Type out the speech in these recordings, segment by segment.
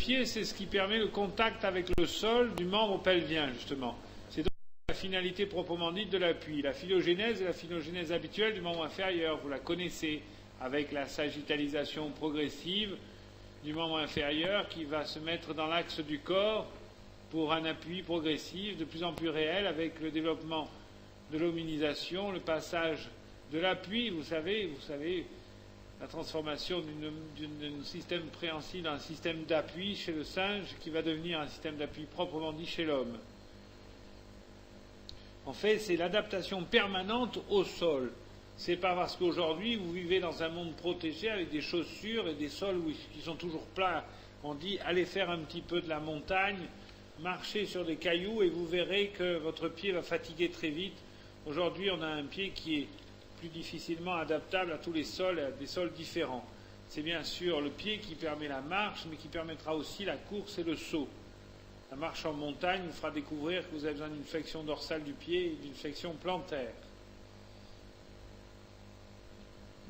pied, c'est ce qui permet le contact avec le sol du membre pelvien, justement. C'est donc la finalité proprement dite de l'appui. La phylogénèse est la phylogénèse habituelle du membre inférieur. Vous la connaissez avec la sagittalisation progressive du membre inférieur qui va se mettre dans l'axe du corps pour un appui progressif de plus en plus réel avec le développement de l'hominisation, le passage de l'appui, vous savez, la transformation d'un système préhensile en un système d'appui chez le singe qui va devenir un système d'appui proprement dit chez l'homme. En fait, c'est l'adaptation permanente au sol. C'est pas parce qu'aujourd'hui vous vivez dans un monde protégé avec des chaussures et des sols qui sont toujours plats. On dit allez faire un petit peu de la montagne, marchez sur des cailloux et vous verrez que votre pied va fatiguer très vite. Aujourd'hui, on a un pied qui est plus difficilement adaptable à tous les sols et à des sols différents. C'est bien sûr le pied qui permet la marche, mais qui permettra aussi la course et le saut. La marche en montagne vous fera découvrir que vous avez besoin d'une flexion dorsale du pied et d'une flexion plantaire.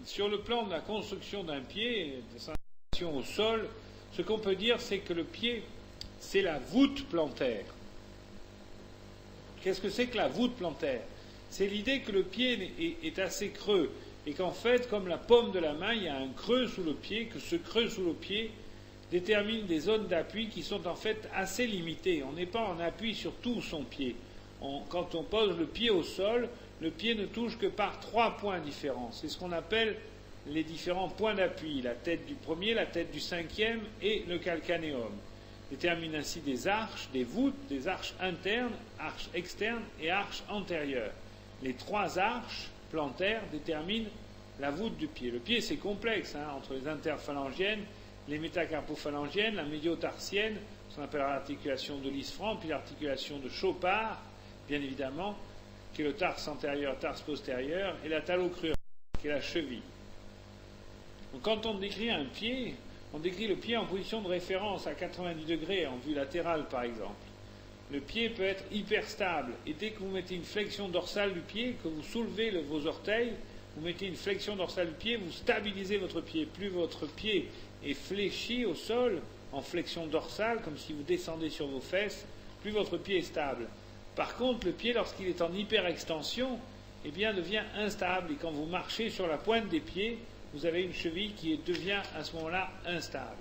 Sur le plan de la construction d'un pied, de sa adaptation au sol, ce qu'on peut dire, c'est que le pied, c'est la voûte plantaire. Qu'est-ce que c'est que la voûte plantaire? C'est l'idée que le pied est assez creux et qu'en fait, comme la paume de la main, il y a un creux sous le pied, que ce creux sous le pied détermine des zones d'appui qui sont en fait assez limitées. On n'est pas en appui sur tout son pied. Quand on pose le pied au sol, le pied ne touche que par 3 points différents. C'est ce qu'on appelle les différents points d'appui, la tête du premier, la tête du cinquième et le calcanéum. Détermine ainsi des arches, des voûtes, des arches internes, arches externes et arches antérieures. Les 3 arches plantaires déterminent la voûte du pied. Le pied, c'est complexe, entre les interphalangiennes, les métacarpophalangiennes, la médiotarsienne, ce qu'on appellera l'articulation de Lisfranc, puis l'articulation de Chopard, bien évidemment, qui est le tarse antérieur, tarse postérieur, et la talocrueur, qui est la cheville. Donc, quand on décrit un pied, on décrit le pied en position de référence à 90 degrés, en vue latérale par exemple. Le pied peut être hyper stable, et dès que vous mettez une flexion dorsale du pied, que vous soulevez vos orteils, vous mettez une flexion dorsale du pied, vous stabilisez votre pied. Plus votre pied est fléchi au sol, en flexion dorsale, comme si vous descendez sur vos fesses, plus votre pied est stable. Par contre, le pied, lorsqu'il est en hyperextension, eh bien, devient instable. Et quand vous marchez sur la pointe des pieds, vous avez une cheville qui devient à ce moment-là instable.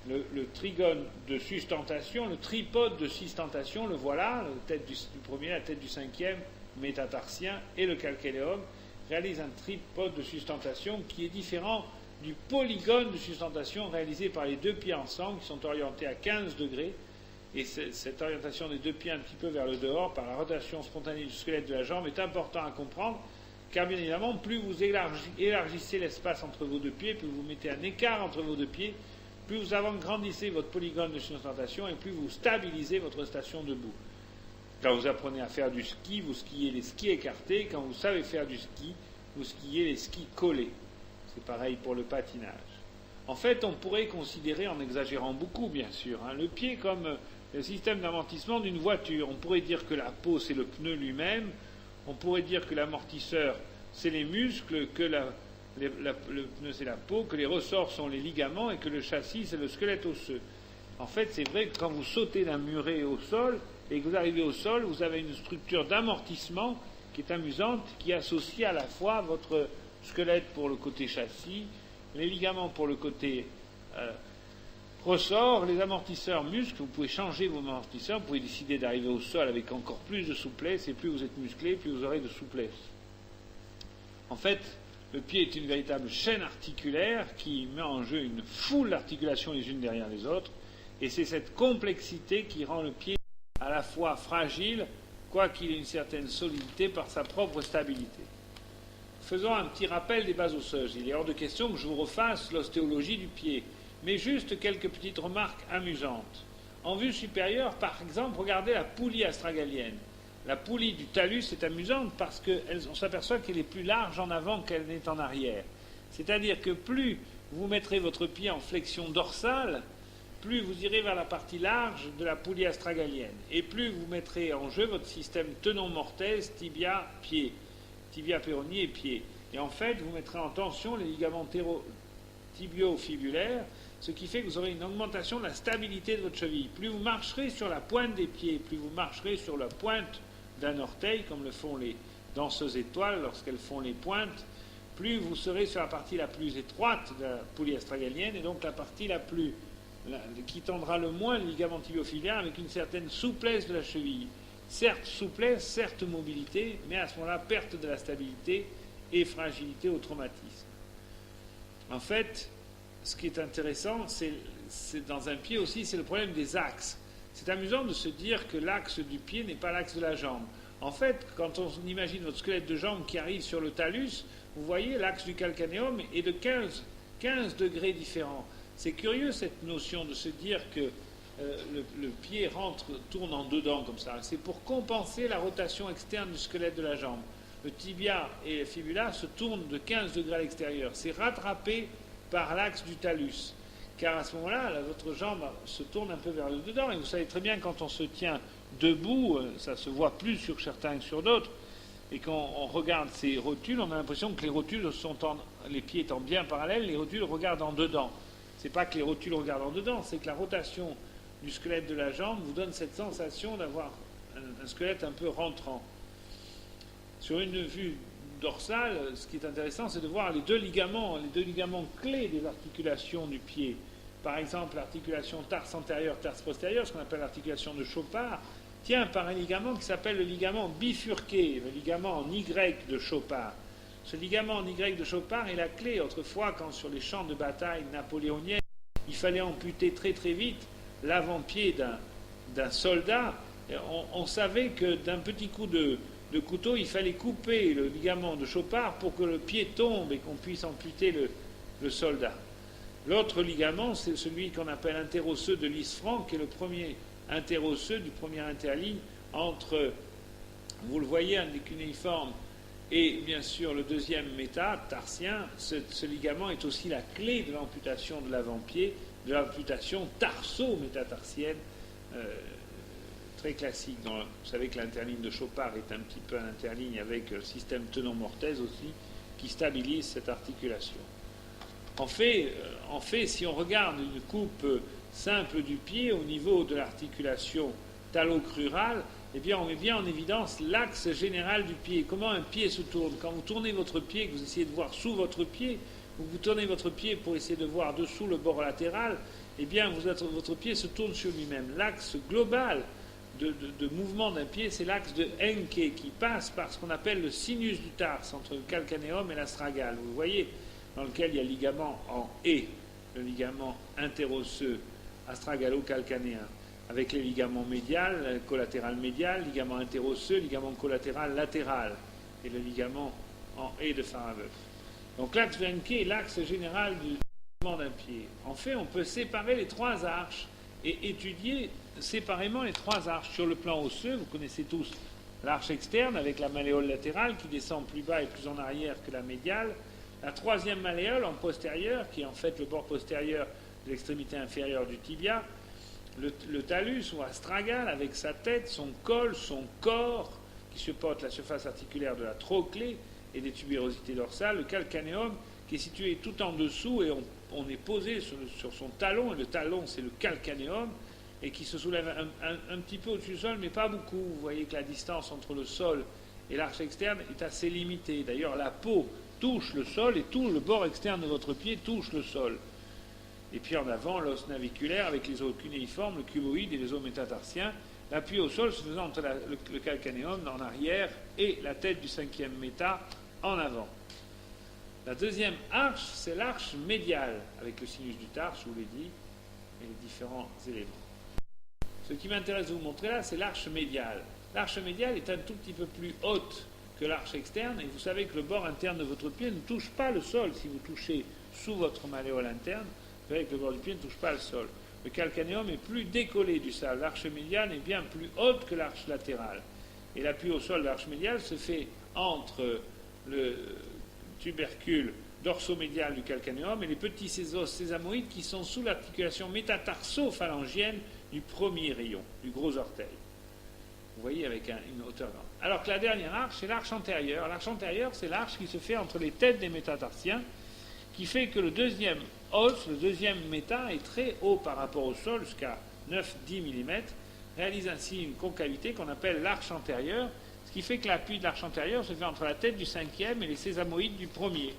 Le trigone de sustentation, le tripode de sustentation, le voilà, la tête du premier, la tête du cinquième, métatarsien et le calcanéum, réalise un tripode de sustentation qui est différent du polygone de sustentation réalisé par les 2 pieds ensemble, qui sont orientés à 15 degrés. Et cette orientation des 2 pieds un petit peu vers le dehors, par la rotation spontanée du squelette de la jambe, est important à comprendre, car bien évidemment, plus vous élargissez l'espace entre vos 2 pieds, plus vous mettez un écart entre vos 2 pieds, plus vous agrandissez votre polygone de sustentation et plus vous stabilisez votre station debout. Quand vous apprenez à faire du ski, vous skiez les skis écartés. Quand vous savez faire du ski, vous skiez les skis collés. C'est pareil pour le patinage. En fait, on pourrait considérer, en exagérant beaucoup bien sûr, le pied comme le système d'amortissement d'une voiture. On pourrait dire que la peau, c'est le pneu lui-même. On pourrait dire que l'amortisseur, c'est les muscles, que le pneu, c'est la peau, que les ressorts sont les ligaments et que le châssis, c'est le squelette osseux. En fait, c'est vrai que quand vous sautez d'un muret au sol et que vous arrivez au sol, vous avez une structure d'amortissement qui est amusante, qui associe à la fois votre squelette pour le côté châssis, les ligaments pour le côté ressort, les amortisseurs muscles. Vous pouvez changer vos amortisseurs, vous pouvez décider d'arriver au sol avec encore plus de souplesse, et plus vous êtes musclé, plus vous aurez de souplesse. En fait, le pied est une véritable chaîne articulaire qui met en jeu une foule d'articulations les unes derrière les autres, et c'est cette complexité qui rend le pied à la fois fragile, quoiqu'il ait une certaine solidité par sa propre stabilité. Faisons un petit rappel des bases osseuses. Il est hors de question que je vous refasse l'ostéologie du pied, mais juste quelques petites remarques amusantes. En vue supérieure, par exemple, regardez la poulie astragalienne. La poulie du talus est amusante parce qu'on s'aperçoit qu'elle est plus large en avant qu'elle n'est en arrière. C'est-à-dire que plus vous mettrez votre pied en flexion dorsale, plus vous irez vers la partie large de la poulie astragalienne. Et plus vous mettrez en jeu votre système tenon-mortaise, tibia-pied, tibia-péronie et pied. Et en fait, vous mettrez en tension les ligaments tibio-fibulaires ce qui fait que vous aurez une augmentation de la stabilité de votre cheville. Plus vous marcherez sur la pointe des pieds, plus vous marcherez sur la pointe d'un orteil, comme le font les danseuses étoiles lorsqu'elles font les pointes, plus vous serez sur la partie la plus étroite de la poulie astragalienne, et donc la partie qui tendra le moins le ligament tibio-filiaire, avec une certaine souplesse de la cheville. Certes souplesse, certes mobilité, mais à ce moment-là, perte de la stabilité et fragilité au traumatisme. En fait, ce qui est intéressant, c'est dans un pied aussi, c'est le problème des axes. C'est amusant de se dire que l'axe du pied n'est pas l'axe de la jambe. En fait, quand on imagine votre squelette de jambe qui arrive sur le talus, vous voyez, l'axe du calcanéum est de 15 degrés différents. C'est curieux cette notion de se dire que le pied tourne en dedans comme ça. C'est pour compenser la rotation externe du squelette de la jambe. Le tibia et la fibula se tournent de 15 degrés à l'extérieur. C'est rattrapé par l'axe du talus. Car à ce moment-là, votre jambe se tourne un peu vers le dedans. Et vous savez très bien, quand on se tient debout, ça se voit plus sur certains que sur d'autres. Et quand on regarde ces rotules, on a l'impression que les rotules les pieds étant bien parallèles, les rotules regardent en dedans. C'est pas que les rotules regardent en dedans, c'est que la rotation du squelette de la jambe vous donne cette sensation d'avoir un squelette un peu rentrant. Sur une vue dorsale, ce qui est intéressant, c'est de voir les deux ligaments clés des articulations du pied. Par exemple, l'articulation tarse antérieure, tarse postérieure, ce qu'on appelle l'articulation de Chopard, tient par un ligament qui s'appelle le ligament bifurqué, le ligament en Y de Chopard. Ce ligament en Y de Chopard est la clé. Autrefois, quand sur les champs de bataille napoléoniens, il fallait amputer très très vite l'avant-pied d'un soldat, on savait que d'un petit coup de couteau, il fallait couper le ligament de Chopard pour que le pied tombe et qu'on puisse amputer le soldat. L'autre ligament, c'est celui qu'on appelle interosseux de Lisfranc, qui est le premier interosseux du premier interligne entre, vous le voyez, un cunéiforme et bien sûr le deuxième métatarsien. Ce ligament est aussi la clé de l'amputation de l'avant-pied, de l'amputation tarso-métatarsienne, très classique. Vous savez que l'interligne de Chopard est un petit peu un interligne avec le système tenon-mortaise aussi, qui stabilise cette articulation. En fait, si on regarde une coupe simple du pied au niveau de l'articulation talocrurale, eh bien, on met bien en évidence l'axe général du pied. Comment un pied se tourne? Quand vous tournez votre pied, que vous essayez de voir sous votre pied, ou vous tournez votre pied pour essayer de voir dessous le bord latéral, eh bien, votre pied se tourne sur lui-même. L'axe global de mouvement d'un pied, c'est l'axe de Encke qui passe par ce qu'on appelle le sinus du tarse, entre le calcanéum et l'astragale. Vous voyez, dans lequel il y a le ligament en E, le ligament interosseux astragalo-calcanéen, avec les ligaments médial, collatéral médial, ligament interosseux, ligament collatéral latéral, et le ligament en E de Farabeuf. Donc l'axe de Encke est l'axe général du mouvement d'un pied. En fait, on peut séparer les trois arches et étudier séparément les trois arches. Sur le plan osseux, vous connaissez tous l'arche externe avec la malléole latérale qui descend plus bas et plus en arrière que la médiale. La troisième malléole en postérieur, qui est en fait le bord postérieur de l'extrémité inférieure du tibia. Le talus ou astragale avec sa tête, son col, son corps qui supporte la surface articulaire de la trochlée et des tubérosités dorsales. Le calcanéum qui est situé tout en dessous et on est posé sur son talon, et le talon c'est le calcanéum, et qui se soulève un petit peu au-dessus du sol, mais pas beaucoup. Vous voyez que la distance entre le sol et l'arche externe est assez limitée. D'ailleurs, la peau touche le sol et tout le bord externe de votre pied touche le sol. Et puis en avant, l'os naviculaire avec les os cunéiformes, le cuboïde et les os métatarsiens. L'appui au sol se faisant entre le calcanéum en arrière et la tête du cinquième méta en avant. La deuxième arche, c'est l'arche médiale, avec le sinus du tarse, je vous l'ai dit, et les différents éléments. Ce qui m'intéresse de vous montrer là, c'est l'arche médiale. L'arche médiale est un tout petit peu plus haute que l'arche externe, et vous savez que le bord interne de votre pied ne touche pas le sol. Si vous touchez sous votre malléole interne, vous verrez que le bord du pied ne touche pas le sol. Le calcanéum est plus décollé du sol. L'arche médiale est bien plus haute que l'arche latérale. Et l'appui au sol de l'arche médiale se fait entre le tubercule dorsomédial du calcanéum et les petits os sésamoïdes qui sont sous l'articulation métatarso-phalangienne du premier rayon, du gros orteil. Vous voyez, avec une hauteur grande. Alors que la dernière arche, c'est l'arche antérieure. L'arche antérieure, c'est l'arche qui se fait entre les têtes des métatarsiens, qui fait que le deuxième os, le deuxième méta, est très haut par rapport au sol, jusqu'à 9-10 mm, réalise ainsi une concavité qu'on appelle l'arche antérieure, ce qui fait que l'appui de l'arche antérieure se fait entre la tête du cinquième et les sésamoïdes du premier.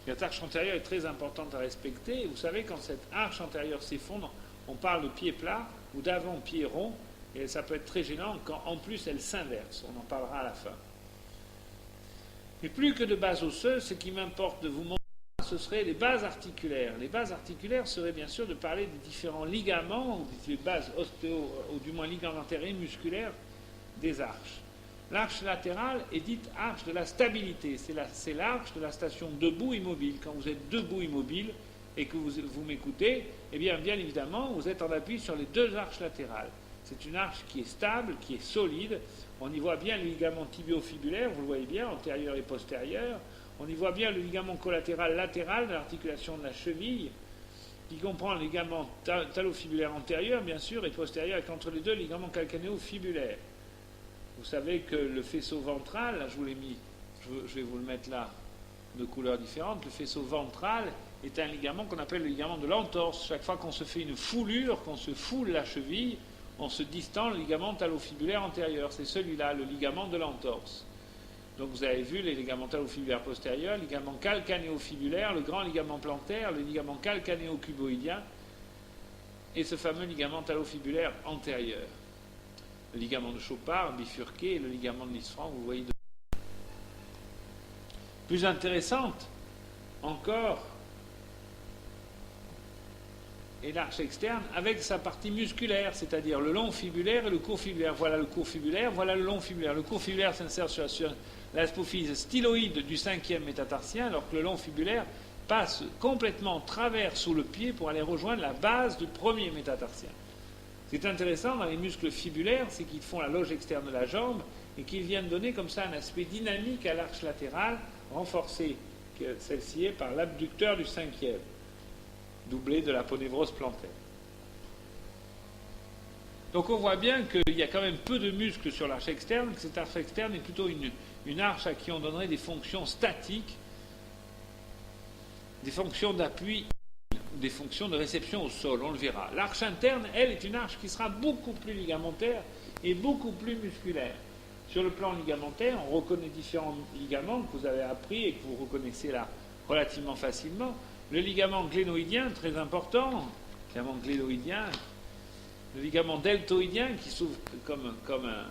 Cette arche antérieure est très importante à respecter. Vous savez, quand cette arche antérieure s'effondre, on parle de pied plat ou d'avant pied rond, et ça peut être très gênant quand en plus elle s'inverse. On en parlera à la fin. Mais plus que de base osseuse, ce qui m'importe de vous montrer, ce seraient les bases articulaires. Les bases articulaires seraient bien sûr de parler des différents ligaments, ou des bases ou du moins ligamentaires et musculaires des arches. L'arche latérale est dite arche de la stabilité. C'est l'arche de la station debout immobile. Quand vous êtes debout immobile et que vous m'écoutez, eh bien évidemment, vous êtes en appui sur les deux arches latérales. C'est une arche qui est stable, qui est solide. On y voit bien le ligament tibio-fibulaire, vous le voyez bien, antérieur et postérieur. On y voit bien le ligament collatéral latéral de l'articulation de la cheville, qui comprend le ligament talofibulaire antérieur, bien sûr, et postérieur, avec entre les deux le ligament calcanéo-fibulaire. Vous savez que le faisceau ventral, là je vous l'ai mis, je vais vous le mettre là, de couleurs différentes, le faisceau ventral est un ligament qu'on appelle le ligament de l'entorse. Chaque fois qu'on se fait une foulure, qu'on se foule la cheville, on se distend le ligament talofibulaire antérieur. C'est celui-là, le ligament de l'entorse. Donc vous avez vu les ligaments talofibulaires postérieurs, le ligament calcanéo-fibulaire, le grand ligament plantaire, le ligament calcanéo-cuboïdien et ce fameux ligament talofibulaire antérieur. Le ligament de Chopard, bifurqué, et le ligament de Lisfranc, vous voyez. Plus intéressante encore est l'arche externe avec sa partie musculaire, c'est-à-dire le long fibulaire et le court fibulaire. Voilà le court fibulaire, voilà le long fibulaire. Le court fibulaire s'insère sur l'apophyse styloïde du cinquième métatarsien, alors que le long fibulaire passe complètement travers sous le pied pour aller rejoindre la base du premier métatarsien. Ce qui est intéressant dans les muscles fibulaires, c'est qu'ils font la loge externe de la jambe et qu'ils viennent donner comme ça un aspect dynamique à l'arche latérale, renforcée, que celle-ci est par l'abducteur du cinquième, doublé de l'aponévrose plantaire. Donc on voit bien qu'il y a quand même peu de muscles sur l'arche externe, que cette arche externe est plutôt une arche à qui on donnerait des fonctions statiques, des fonctions d'appui, des fonctions de réception au sol, on le verra. L'arche interne, elle, est une arche qui sera beaucoup plus ligamentaire et beaucoup plus musculaire. Sur le plan ligamentaire, on reconnaît différents ligaments que vous avez appris et que vous reconnaissez là relativement facilement. Le ligament glénoïdien, très important, ligament glénoïdien, le ligament deltoïdien qui s'ouvre comme un...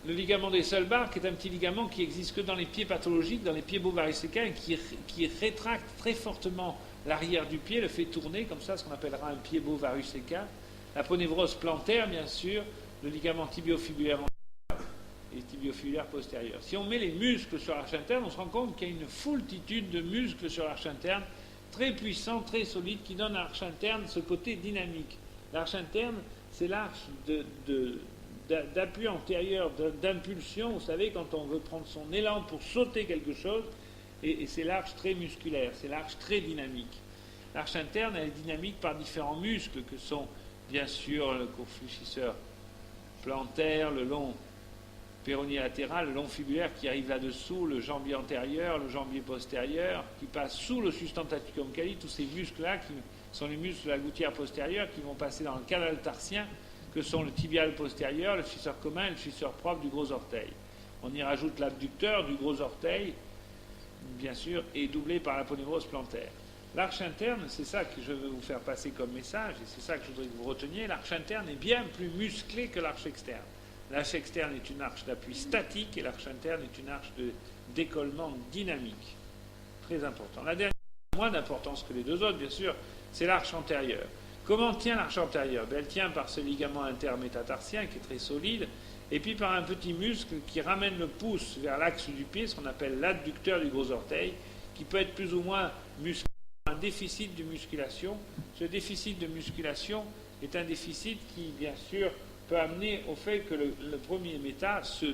Le ligament des Sulbar, qui est un petit ligament qui existe que dans les pieds pathologiques, dans les pieds bovaricécains, qui rétracte très fortement l'arrière du pied, le fait tourner, comme ça, ce qu'on appellera un pied bovaricécain. La ponévrose plantaire, bien sûr, le ligament tibiofibulaire antérieur et tibiofibulaire postérieur. Si on met les muscles sur l'arche interne, on se rend compte qu'il y a une foultitude de muscles sur l'arche interne, très puissants, très solides, qui donnent à l'arche interne ce côté dynamique. L'arche interne, c'est l'arche d'appui antérieur, d'impulsion, vous savez, quand on veut prendre son élan pour sauter quelque chose, et c'est l'arche très musculaire, c'est l'arche très dynamique. L'arche interne, elle est dynamique par différents muscles, que sont bien sûr le court fléchisseur plantaire, le long péroné latéral, le long fibulaire qui arrive là-dessous, le jambier antérieur, le jambier postérieur, qui passe sous le sustentaticum cali, tous ces muscles-là qui sont les muscles de la gouttière postérieure qui vont passer dans le canal tarsien, que sont le tibial postérieur, le fisseur commun et le fisseur propre du gros orteil. On y rajoute l'abducteur du gros orteil, bien sûr, et doublé par la ponévrose plantaire. L'arche interne, c'est ça que je veux vous faire passer comme message, et c'est ça que je voudrais que vous reteniez. L'arche interne est bien plus musclée que l'arche externe. L'arche externe est une arche d'appui statique, et l'arche interne est une arche de décollement dynamique. Très important. La dernière, moins d'importance que les deux autres, bien sûr, c'est l'arche antérieure. Comment tient l'arche antérieure? Elle tient par ce ligament intermétatarsien qui est très solide, et puis par un petit muscle qui ramène le pouce vers l'axe du pied, ce qu'on appelle l'adducteur du gros orteil, qui peut être plus ou moins musclé. Un déficit de musculation. Ce déficit de musculation est un déficit qui, bien sûr, peut amener au fait que le premier méta se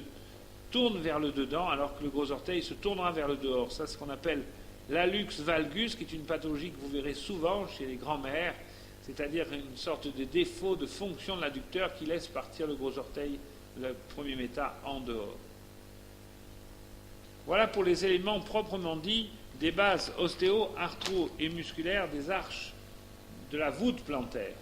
tourne vers le dedans, alors que le gros orteil se tournera vers le dehors. Ça, c'est ce qu'on appelle l'hallux valgus, qui est une pathologie que vous verrez souvent chez les grands-mères, c'est-à-dire une sorte de défaut de fonction de l'adducteur qui laisse partir le gros orteil, le premier méta, en dehors. Voilà pour les éléments proprement dits des bases ostéo, arthro et musculaires des arches de la voûte plantaire.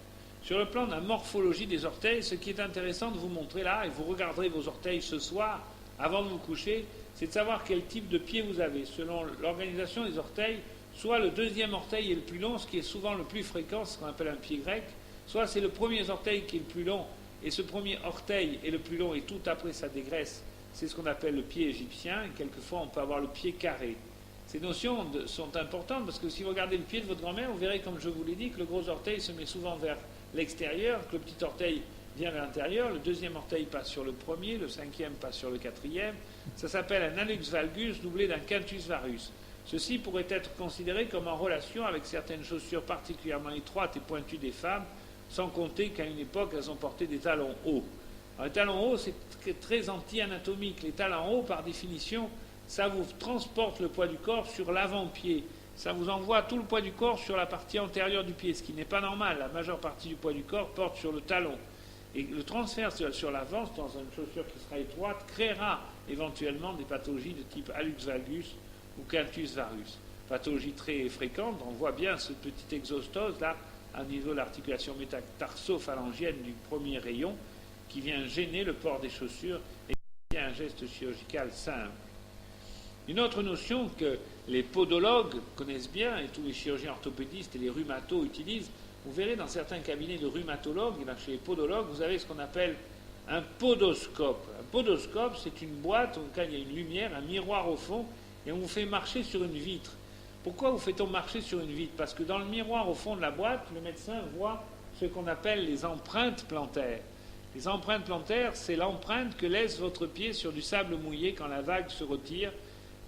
Sur le plan de la morphologie des orteils, ce qui est intéressant de vous montrer là, et vous regarderez vos orteils ce soir, avant de vous coucher, c'est de savoir quel type de pied vous avez. Selon l'organisation des orteils, soit le deuxième orteil est le plus long, ce qui est souvent le plus fréquent, ce qu'on appelle un pied grec, soit c'est le premier orteil qui est le plus long, et ce premier orteil est le plus long, et tout après ça dégraisse, c'est ce qu'on appelle le pied égyptien, et quelquefois on peut avoir le pied carré. Ces notions sont importantes, parce que si vous regardez le pied de votre grand-mère, vous verrez, comme je vous l'ai dit, que le gros orteil se met souvent vers l'extérieur, que le petit orteil vient vers l'intérieur, le deuxième orteil passe sur le premier, le cinquième passe sur le quatrième. Ça s'appelle un hallux valgus doublé d'un quintus varus. Ceci pourrait être considéré comme en relation avec certaines chaussures particulièrement étroites et pointues des femmes, sans compter qu'à une époque, elles ont porté des talons hauts. Alors, les talons hauts, c'est très anti-anatomique. Les talons hauts, par définition, ça vous transporte le poids du corps sur l'avant-pied. Ça vous envoie tout le poids du corps sur la partie antérieure du pied, ce qui n'est pas normal. La majeure partie du poids du corps porte sur le talon. Et le transfert sur l'avant, dans une chaussure qui sera étroite, créera éventuellement des pathologies de type hallux valgus ou quintus varus. Pathologie très fréquente, on voit bien ce petit exostose là, au niveau de l'articulation métatarso-phalangienne du premier rayon, qui vient gêner le port des chaussures et qui est un geste chirurgical simple. Une autre notion que les podologues connaissent bien, et tous les chirurgiens orthopédistes et les rhumatos utilisent, vous verrez dans certains cabinets de rhumatologues, là chez les podologues, vous avez ce qu'on appelle un podoscope. Un podoscope, c'est une boîte dans laquelle il y a une lumière, un miroir au fond, et on vous fait marcher sur une vitre. Pourquoi vous fait-on marcher sur une vitre? Parce que dans le miroir au fond de la boîte, le médecin voit ce qu'on appelle les empreintes plantaires. Les empreintes plantaires, c'est l'empreinte que laisse votre pied sur du sable mouillé quand la vague se retire.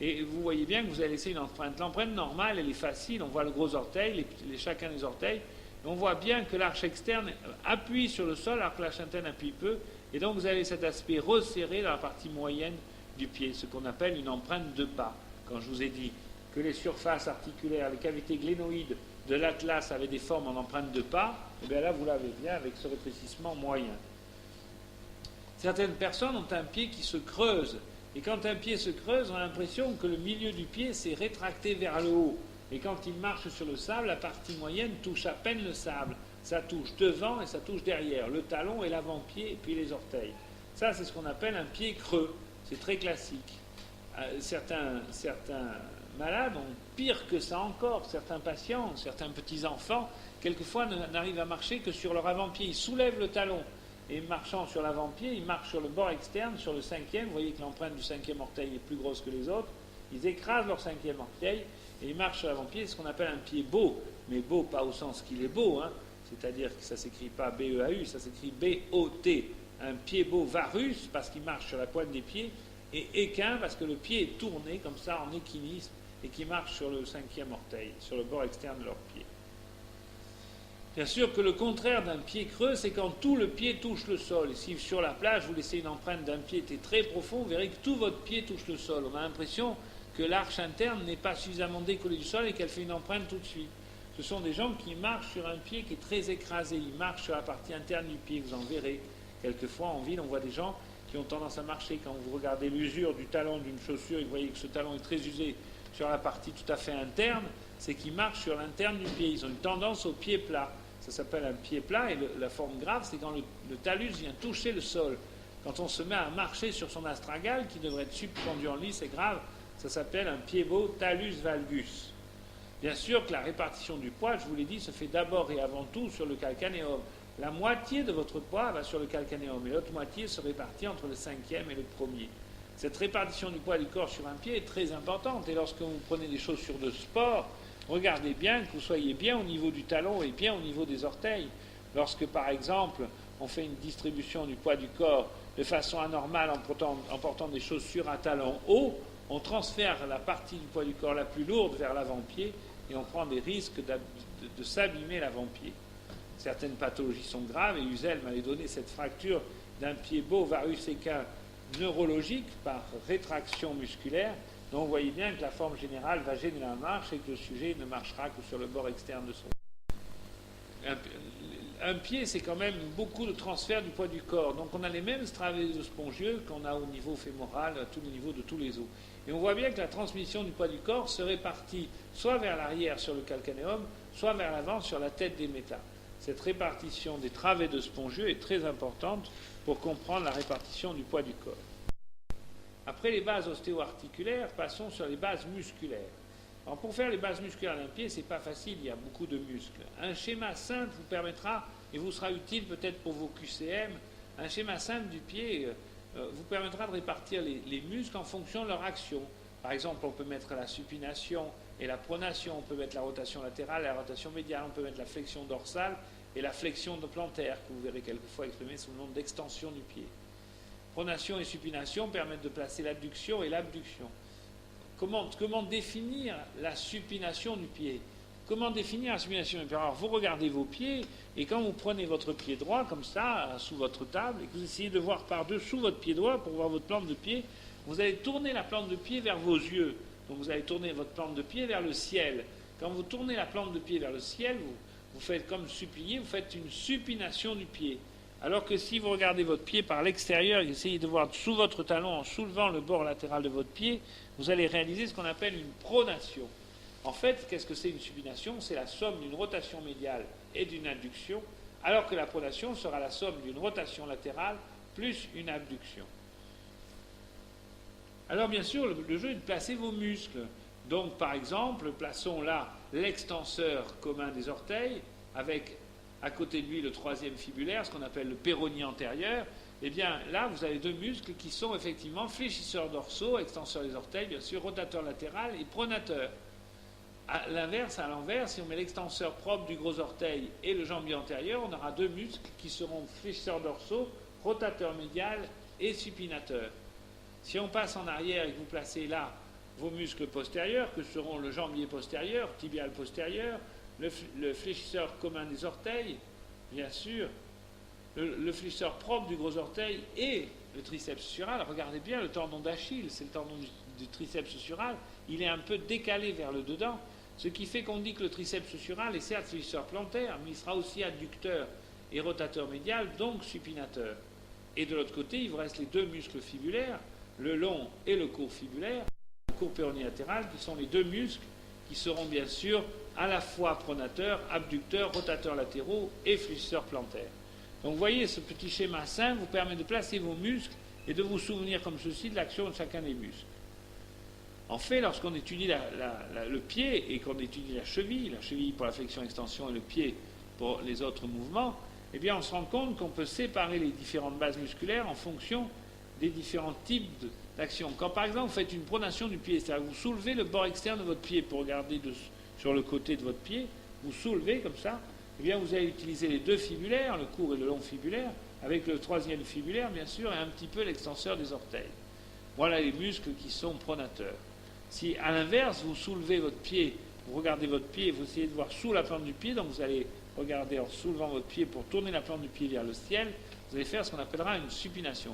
Et vous voyez bien que vous avez laissé une empreinte. L'empreinte normale, elle est facile. On voit le gros orteil, chacun des orteils. Et on voit bien que l'arche externe appuie sur le sol, alors que l'arche interne appuie peu. Et donc vous avez cet aspect resserré dans la partie moyenne du pied, ce qu'on appelle une empreinte de pas. Quand je vous ai dit que les surfaces articulaires, les cavités glénoïdes de l'atlas avaient des formes en empreinte de pas, et bien là vous l'avez bien avec ce rétrécissement moyen. Certaines personnes ont un pied qui se creuse. Et quand un pied se creuse, on a l'impression que le milieu du pied s'est rétracté vers le haut. Et quand il marche sur le sable, la partie moyenne touche à peine le sable. Ça touche devant et ça touche derrière, le talon et l'avant-pied et puis les orteils. Ça, c'est ce qu'on appelle un pied creux. C'est très classique. Certains malades ont pire que ça encore. Certains patients, certains petits-enfants, quelquefois n'arrivent à marcher que sur leur avant-pied. Ils soulèvent le talon. Et marchant sur l'avant-pied, ils marchent sur le bord externe, sur le cinquième. Vous voyez que l'empreinte du cinquième orteil est plus grosse que les autres. Ils écrasent leur cinquième orteil et ils marchent sur l'avant-pied, c'est ce qu'on appelle un pied beau. Mais beau, pas au sens qu'il est beau, hein. C'est-à-dire que ça ne s'écrit pas B-E-A-U, ça s'écrit B-O-T. Un pied beau varus, parce qu'il marche sur la pointe des pieds, et équin, parce que le pied est tourné comme ça en équinisme et qui marche sur le cinquième orteil, sur le bord externe de leur pied. Bien sûr que le contraire d'un pied creux, c'est quand tout le pied touche le sol. Et si sur la plage, vous laissez une empreinte d'un pied qui est très profond, vous verrez que tout votre pied touche le sol. On a l'impression que l'arche interne n'est pas suffisamment décollée du sol et qu'elle fait une empreinte tout de suite. Ce sont des gens qui marchent sur un pied qui est très écrasé. Ils marchent sur la partie interne du pied, vous en verrez. Quelquefois, en ville, on voit des gens qui ont tendance à marcher. Quand vous regardez l'usure du talon d'une chaussure et vous voyez que ce talon est très usé sur la partie tout à fait interne, c'est qu'ils marchent sur l'interne du pied. Ils ont une tendance au pied plat. Ça s'appelle un pied plat, et la forme grave, c'est quand le talus vient toucher le sol. Quand on se met à marcher sur son astragale, qui devrait être suspendu en lit, c'est grave, ça s'appelle un pied beau talus valgus. Bien sûr que la répartition du poids, je vous l'ai dit, se fait d'abord et avant tout sur le calcanéum. La moitié de votre poids va sur le calcanéum, et l'autre moitié se répartit entre le cinquième et le premier. Cette répartition du poids du corps sur un pied est très importante, et lorsque vous prenez des chaussures de sport, regardez bien que vous soyez bien au niveau du talon et bien au niveau des orteils. Lorsque, par exemple, on fait une distribution du poids du corps de façon anormale en portant des chaussures à talons hauts, on transfère la partie du poids du corps la plus lourde vers l'avant-pied et on prend des risques de s'abîmer l'avant-pied. Certaines pathologies sont graves et Husel m'avait donné cette fracture d'un pied beau varus équin neurologique par rétraction musculaire. Donc vous voyez bien que la forme générale va gêner la marche et que le sujet ne marchera que sur le bord externe de son. un pied, c'est quand même beaucoup de transfert du poids du corps. Donc on a les mêmes stravésospongieux qu'on a au niveau fémoral, à tous les niveaux de tous les os. Et on voit bien que la transmission du poids du corps se répartit soit vers l'arrière sur le calcanéum, soit vers l'avant sur la tête des métas. Cette répartition des travésospongieux est très importante pour comprendre la répartition du poids du corps. Après les bases ostéo-articulaires, passons sur les bases musculaires. Alors pour faire les bases musculaires d'un pied, c'est pas facile, il y a beaucoup de muscles. Un schéma simple vous permettra, et vous sera utile peut-être pour vos QCM, un schéma simple du pied vous permettra de répartir les muscles en fonction de leur action. Par exemple, on peut mettre la supination et la pronation, on peut mettre la rotation latérale, la rotation médiale, on peut mettre la flexion dorsale et la flexion de plantaire, que vous verrez quelquefois exprimée sous le nom d'extension du pied. Pronation et supination permettent de placer l'adduction et l'abduction. Comment définir la supination du pied? Comment définir la supination du pied? Alors, vous regardez vos pieds, et quand vous prenez votre pied droit, comme ça, sous votre table, et que vous essayez de voir par-dessous votre pied droit pour voir votre plante de pied, vous allez tourner la plante de pied vers vos yeux. Donc, vous allez tourner votre plante de pied vers le ciel. Quand vous tournez la plante de pied vers le ciel, vous faites comme supplier, vous faites une supination du pied. Alors que si vous regardez votre pied par l'extérieur et essayez de voir sous votre talon en soulevant le bord latéral de votre pied, vous allez réaliser ce qu'on appelle une pronation. En fait, qu'est-ce que c'est une supination? C'est la somme d'une rotation médiale et d'une adduction, alors que la pronation sera la somme d'une rotation latérale plus une abduction. Alors bien sûr, le jeu est de placer vos muscles. Donc par exemple, plaçons là l'extenseur commun des orteils avec à côté de lui le troisième fibulaire, ce qu'on appelle le péroné antérieur. Eh bien là, vous avez deux muscles qui sont effectivement fléchisseurs dorsaux, extenseurs des orteils, bien sûr, rotateur latéral et pronateur. À l'envers, si on met l'extenseur propre du gros orteil et le jambier antérieur, on aura deux muscles qui seront fléchisseurs dorsaux, rotateur médial et supinateur. Si on passe en arrière et que vous placez là vos muscles postérieurs, que seront le jambier postérieur, tibial postérieur, le fléchisseur commun des orteils, bien sûr, le fléchisseur propre du gros orteil et le triceps sural. Regardez bien le tendon d'Achille, c'est le tendon du triceps sural, il est un peu décalé vers le dedans, ce qui fait qu'on dit que le triceps sural est certes fléchisseur plantaire, mais il sera aussi adducteur et rotateur médial, donc supinateur. Et de l'autre côté, il vous reste les deux muscles fibulaires, le long et le court fibulaire, le court péroné latéral, qui sont les deux muscles qui seront bien sûr à la fois pronateurs, abducteurs, rotateurs latéraux et fléchisseurs plantaires. Donc vous voyez, ce petit schéma simple vous permet de placer vos muscles et de vous souvenir comme ceci de l'action de chacun des muscles. En fait, lorsqu'on étudie le pied et qu'on étudie la cheville pour la flexion-extension et le pied pour les autres mouvements, eh bien on se rend compte qu'on peut séparer les différentes bases musculaires en fonction des différents types d'actions. Quand par exemple vous faites une pronation du pied, c'est-à-dire que vous soulevez le bord externe de votre pied pour regarder sur le côté de votre pied, vous soulevez comme ça, eh bien vous allez utiliser les deux fibulaires, le court et le long fibulaire, avec le troisième fibulaire bien sûr et un petit peu l'extenseur des orteils. Voilà les muscles qui sont pronateurs. Si à l'inverse vous soulevez votre pied, vous regardez votre pied et vous essayez de voir sous la plante du pied, donc vous allez regarder en soulevant votre pied pour tourner la plante du pied vers le ciel, vous allez faire ce qu'on appellera une supination.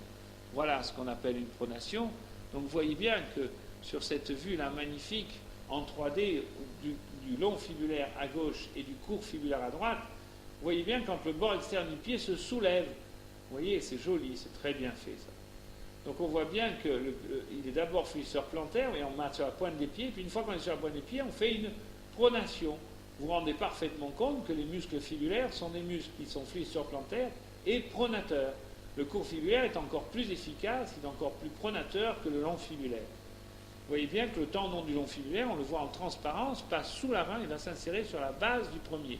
Voilà ce qu'on appelle une pronation. Donc vous voyez bien que sur cette vue-là magnifique, en 3D, du long fibulaire à gauche et du court fibulaire à droite, vous voyez bien quand le bord externe du pied se soulève. Vous voyez, c'est joli, c'est très bien fait ça. Donc on voit bien qu'il est d'abord fléchisseur plantaire, et on marche sur la pointe des pieds, puis une fois qu'on est sur la pointe des pieds, on fait une pronation. Vous vous rendez parfaitement compte que les muscles fibulaires sont des muscles qui sont fléchisseurs plantaires et pronateurs. Le court fibulaire est encore plus efficace, il est encore plus pronateur que le long fibulaire. Vous voyez bien que le tendon du long fibulaire, on le voit en transparence, passe sous la rein et va s'insérer sur la base du premier.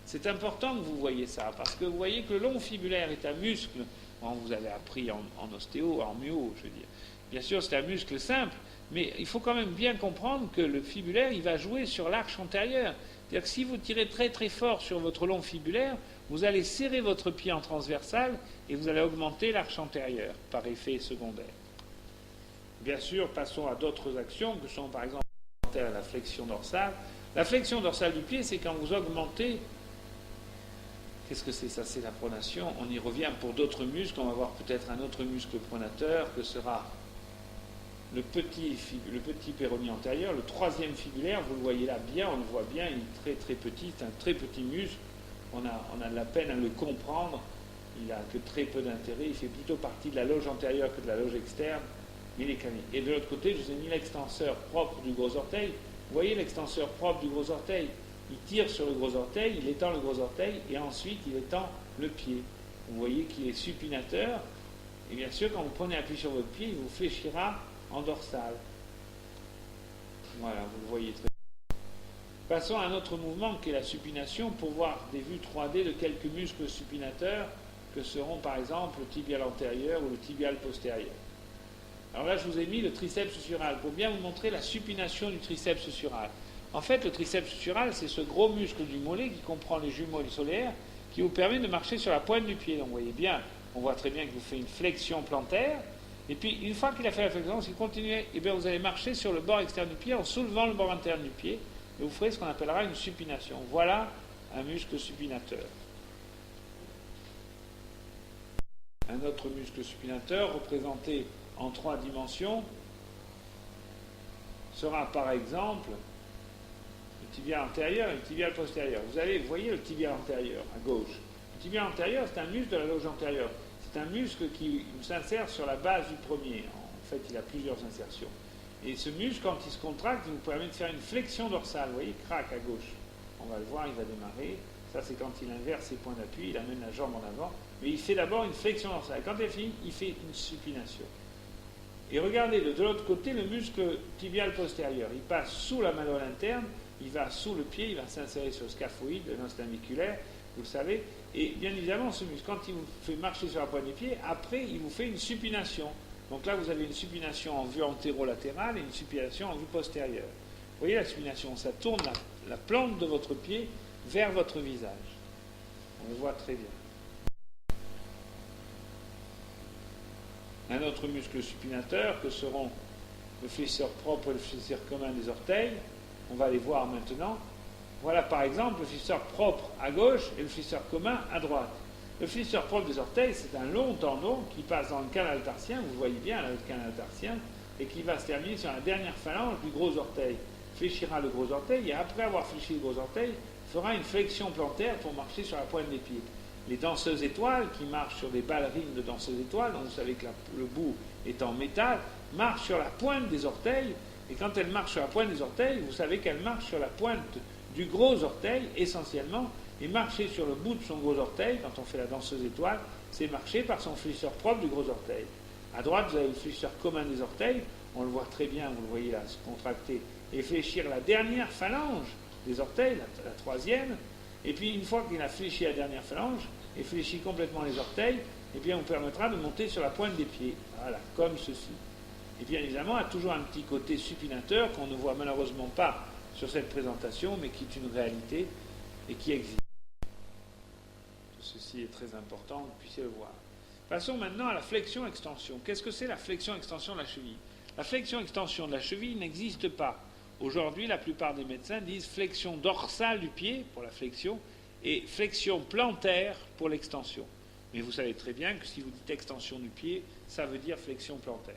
C'est important que vous voyez ça, parce que vous voyez que le long fibulaire est un muscle, vous avez appris en ostéo, en myo, je veux dire. Bien sûr, c'est un muscle simple, mais il faut quand même bien comprendre que le fibulaire, il va jouer sur l'arche antérieure. C'est-à-dire que si vous tirez très très fort sur votre long fibulaire, vous allez serrer votre pied en transversal et vous allez augmenter l'arche antérieure par effet secondaire. Bien sûr, passons à d'autres actions que sont par exemple la flexion dorsale. La flexion dorsale du pied, c'est quand vous augmentez. Qu'est-ce que c'est ça? C'est la pronation. On y revient pour d'autres muscles. On va voir peut-être un autre muscle pronateur que sera le petit péroné antérieur, le troisième fibulaire. Vous le voyez là bien, on le voit bien, il est très très petit, c'est un très petit muscle on a de la peine à le comprendre, il n'a que très peu d'intérêt, il fait plutôt partie de la loge antérieure que de la loge externe, il est calé. Et de l'autre côté, je vous ai mis l'extenseur propre du gros orteil. Vous voyez l'extenseur propre du gros orteil, il tire sur le gros orteil, il étend le gros orteil, et ensuite il étend le pied. Vous voyez qu'il est supinateur, et bien sûr, quand vous prenez appui sur votre pied, il vous fléchira en dorsal. Voilà, vous le voyez très bien. Passons à un autre mouvement qui est la supination pour voir des vues 3D de quelques muscles supinateurs que seront par exemple le tibial antérieur ou le tibial postérieur. Alors là, je vous ai mis le triceps sural pour bien vous montrer la supination du triceps sural. En fait, le triceps sural, c'est ce gros muscle du mollet qui comprend les jumeaux solaires qui vous permet de marcher sur la pointe du pied. Donc vous voyez bien, on voit très bien qu'il vous fait une flexion plantaire. Et puis, une fois qu'il a fait la flexion, si vous continuez, eh bien, vous allez marcher sur le bord externe du pied en soulevant le bord interne du pied. Et vous ferez ce qu'on appellera une supination. Voilà un muscle supinateur. Un autre muscle supinateur, représenté en 3 dimensions, sera par exemple le tibial antérieur et le tibial postérieur. Vous voyez le tibial antérieur à gauche. Le tibial antérieur, c'est un muscle de la loge antérieure. C'est un muscle qui s'insère sur la base du premier. En fait, il a plusieurs insertions. Et ce muscle, quand il se contracte, il vous permet de faire une flexion dorsale. Vous voyez, craque à gauche. On va le voir, il va démarrer. Ça, c'est quand il inverse ses points d'appui, il amène la jambe en avant. Mais il fait d'abord une flexion dorsale. Quand il est fini, il fait une supination. Et regardez, de l'autre côté, le muscle tibial postérieur. Il passe sous la malléole interne, il va sous le pied, il va s'insérer sur le scaphoïde, le noce claviculaire, vous le savez. Et bien évidemment, ce muscle, quand il vous fait marcher sur la pointe des pieds, après, il vous fait une supination. Donc là, vous avez une supination en vue antérolatérale et une supination en vue postérieure. Vous voyez la supination, ça tourne la plante de votre pied vers votre visage. On le voit très bien. Un autre muscle supinateur que seront le flexeur propre et le flexeur commun des orteils. On va les voir maintenant. Voilà par exemple le flexeur propre à gauche et le flexeur commun à droite. Le flexeur propre des orteils, c'est un long tendon qui passe dans le canal tarsien, vous le voyez bien là, le canal tarsien, et qui va se terminer sur la dernière phalange du gros orteil. Fléchira le gros orteil et après avoir fléchi le gros orteil, fera une flexion plantaire pour marcher sur la pointe des pieds. Les danseuses étoiles qui marchent sur des ballerines de danseuses étoiles, donc vous savez que le bout est en métal, marchent sur la pointe des orteils, et quand elles marchent sur la pointe des orteils, vous savez qu'elles marchent sur la pointe du gros orteil essentiellement, et marcher sur le bout de son gros orteil, quand on fait la danseuse étoile, c'est marcher par son flexeur propre du gros orteil. À droite, vous avez le flexeur commun des orteils, on le voit très bien, vous le voyez là, se contracter, et fléchir la dernière phalange des orteils, la troisième, et puis une fois qu'il a fléchi la dernière phalange, et fléchit complètement les orteils, et bien on permettra de monter sur la pointe des pieds, voilà, comme ceci. Et bien évidemment, il y a toujours un petit côté supinateur qu'on ne voit malheureusement pas sur cette présentation, mais qui est une réalité et qui existe. Ceci est très important, vous puissiez le voir. Passons maintenant à la flexion-extension. Qu'est-ce que c'est la flexion-extension de la cheville? La flexion-extension de la cheville n'existe pas. Aujourd'hui, la plupart des médecins disent flexion dorsale du pied pour la flexion et flexion plantaire pour l'extension. Mais vous savez très bien que si vous dites extension du pied, ça veut dire flexion plantaire.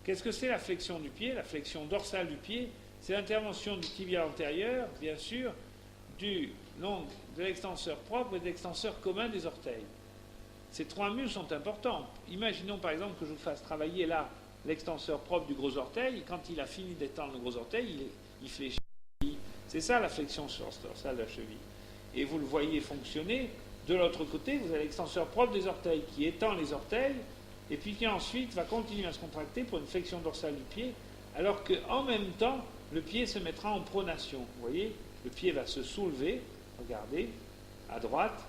Qu'est-ce que c'est la flexion du pied? La flexion dorsale du pied, c'est l'intervention du tibial antérieur, bien sûr, de l'extenseur propre et de l'extenseur commun des orteils. Ces 3 muscles sont importants. Imaginons par exemple que je vous fasse travailler là l'extenseur propre du gros orteil, et quand il a fini d'étendre le gros orteil, il fléchit. C'est ça la flexion dorsale de la cheville. Et vous le voyez fonctionner. De l'autre côté, vous avez l'extenseur propre des orteils qui étend les orteils, et puis qui ensuite va continuer à se contracter pour une flexion dorsale du pied, alors qu'en même temps, le pied se mettra en pronation. Vous voyez, le pied va se soulever, regardez, à droite,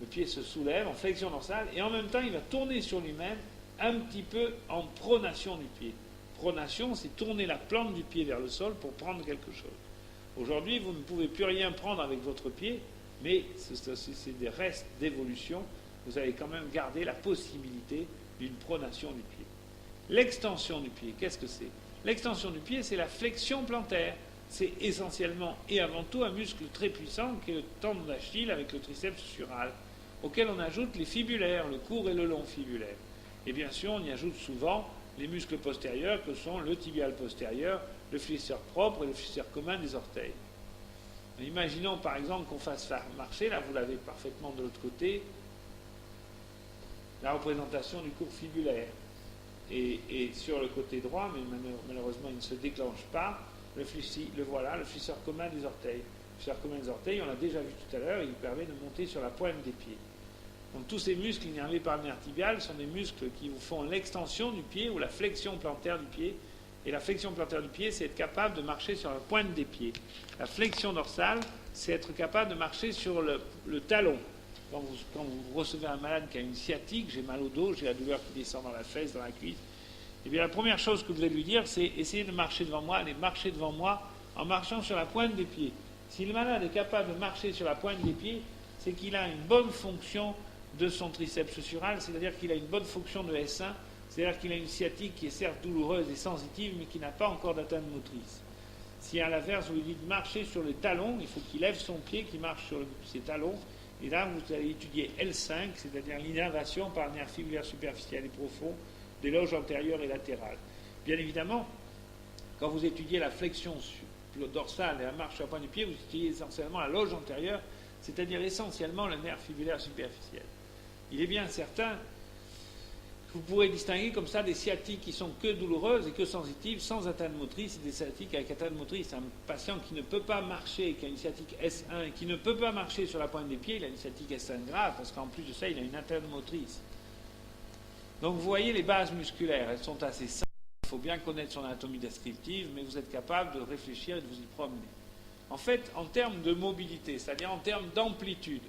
le pied se soulève en flexion dorsale, et en même temps, il va tourner sur lui-même un petit peu en pronation du pied. Pronation, c'est tourner la plante du pied vers le sol pour prendre quelque chose. Aujourd'hui, vous ne pouvez plus rien prendre avec votre pied, mais c'est des restes d'évolution. Vous allez quand même garder la possibilité d'une pronation du pied. L'extension du pied, qu'est-ce que c'est? L'extension du pied, c'est la flexion plantaire. C'est essentiellement et avant tout un muscle très puissant qui est le tendon d'Achille avec le triceps sural, auquel on ajoute les fibulaires, le court et le long fibulaire. Et bien sûr, on y ajoute souvent les muscles postérieurs que sont le tibial postérieur, le flexeur propre et le flexeur commun des orteils. Imaginons par exemple qu'on fasse marcher, là vous l'avez parfaitement de l'autre côté, la représentation du cours fibulaire. Et sur le côté droit, mais malheureusement il ne se déclenche pas, le flexeur commun des orteils. Le flexeur commun des orteils, on l'a déjà vu tout à l'heure, il permet de monter sur la pointe des pieds. Donc tous ces muscles innervés par le nerf tibial sont des muscles qui vous font l'extension du pied ou la flexion plantaire du pied. Et la flexion plantaire du pied, c'est être capable de marcher sur la pointe des pieds. La flexion dorsale, c'est être capable de marcher sur le talon. Quand vous recevez un malade qui a une sciatique, j'ai mal au dos, j'ai la douleur qui descend dans la fesse, dans la cuisse, eh bien la première chose que vous allez lui dire, c'est essayer de marcher devant moi, allez marcher devant moi en marchant sur la pointe des pieds. Si le malade est capable de marcher sur la pointe des pieds, c'est qu'il a une bonne fonction de son triceps sural, c'est-à-dire qu'il a une bonne fonction de S1, c'est-à-dire qu'il a une sciatique qui est certes douloureuse et sensitive, mais qui n'a pas encore d'atteinte motrice. Si à l'inverse, vous lui dites marcher sur le talon, il faut qu'il lève son pied, qu'il marche sur ses talons, et là, vous allez étudier L5, c'est-à-dire l'innervation par le nerf fibulaire superficiel et profond des loges antérieures et latérales. Bien évidemment, quand vous étudiez la flexion dorsale et la marche sur la pointe du pied, vous étudiez essentiellement la loge antérieure, c'est-à-dire essentiellement le nerf fibulaire superficiel. Il est bien certain que vous pourrez distinguer comme ça des sciatiques qui sont que douloureuses et que sensitives, sans atteinte motrice, et des sciatiques avec atteinte motrice. Un patient qui ne peut pas marcher, qui a une sciatique S1 et qui ne peut pas marcher sur la pointe des pieds, il a une sciatique S1 grave, parce qu'en plus de ça, il a une atteinte motrice. Donc vous voyez les bases musculaires, elles sont assez simples. Il faut bien connaître son anatomie descriptive, mais vous êtes capable de réfléchir et de vous y promener. En fait, en termes de mobilité, c'est-à-dire en termes d'amplitude,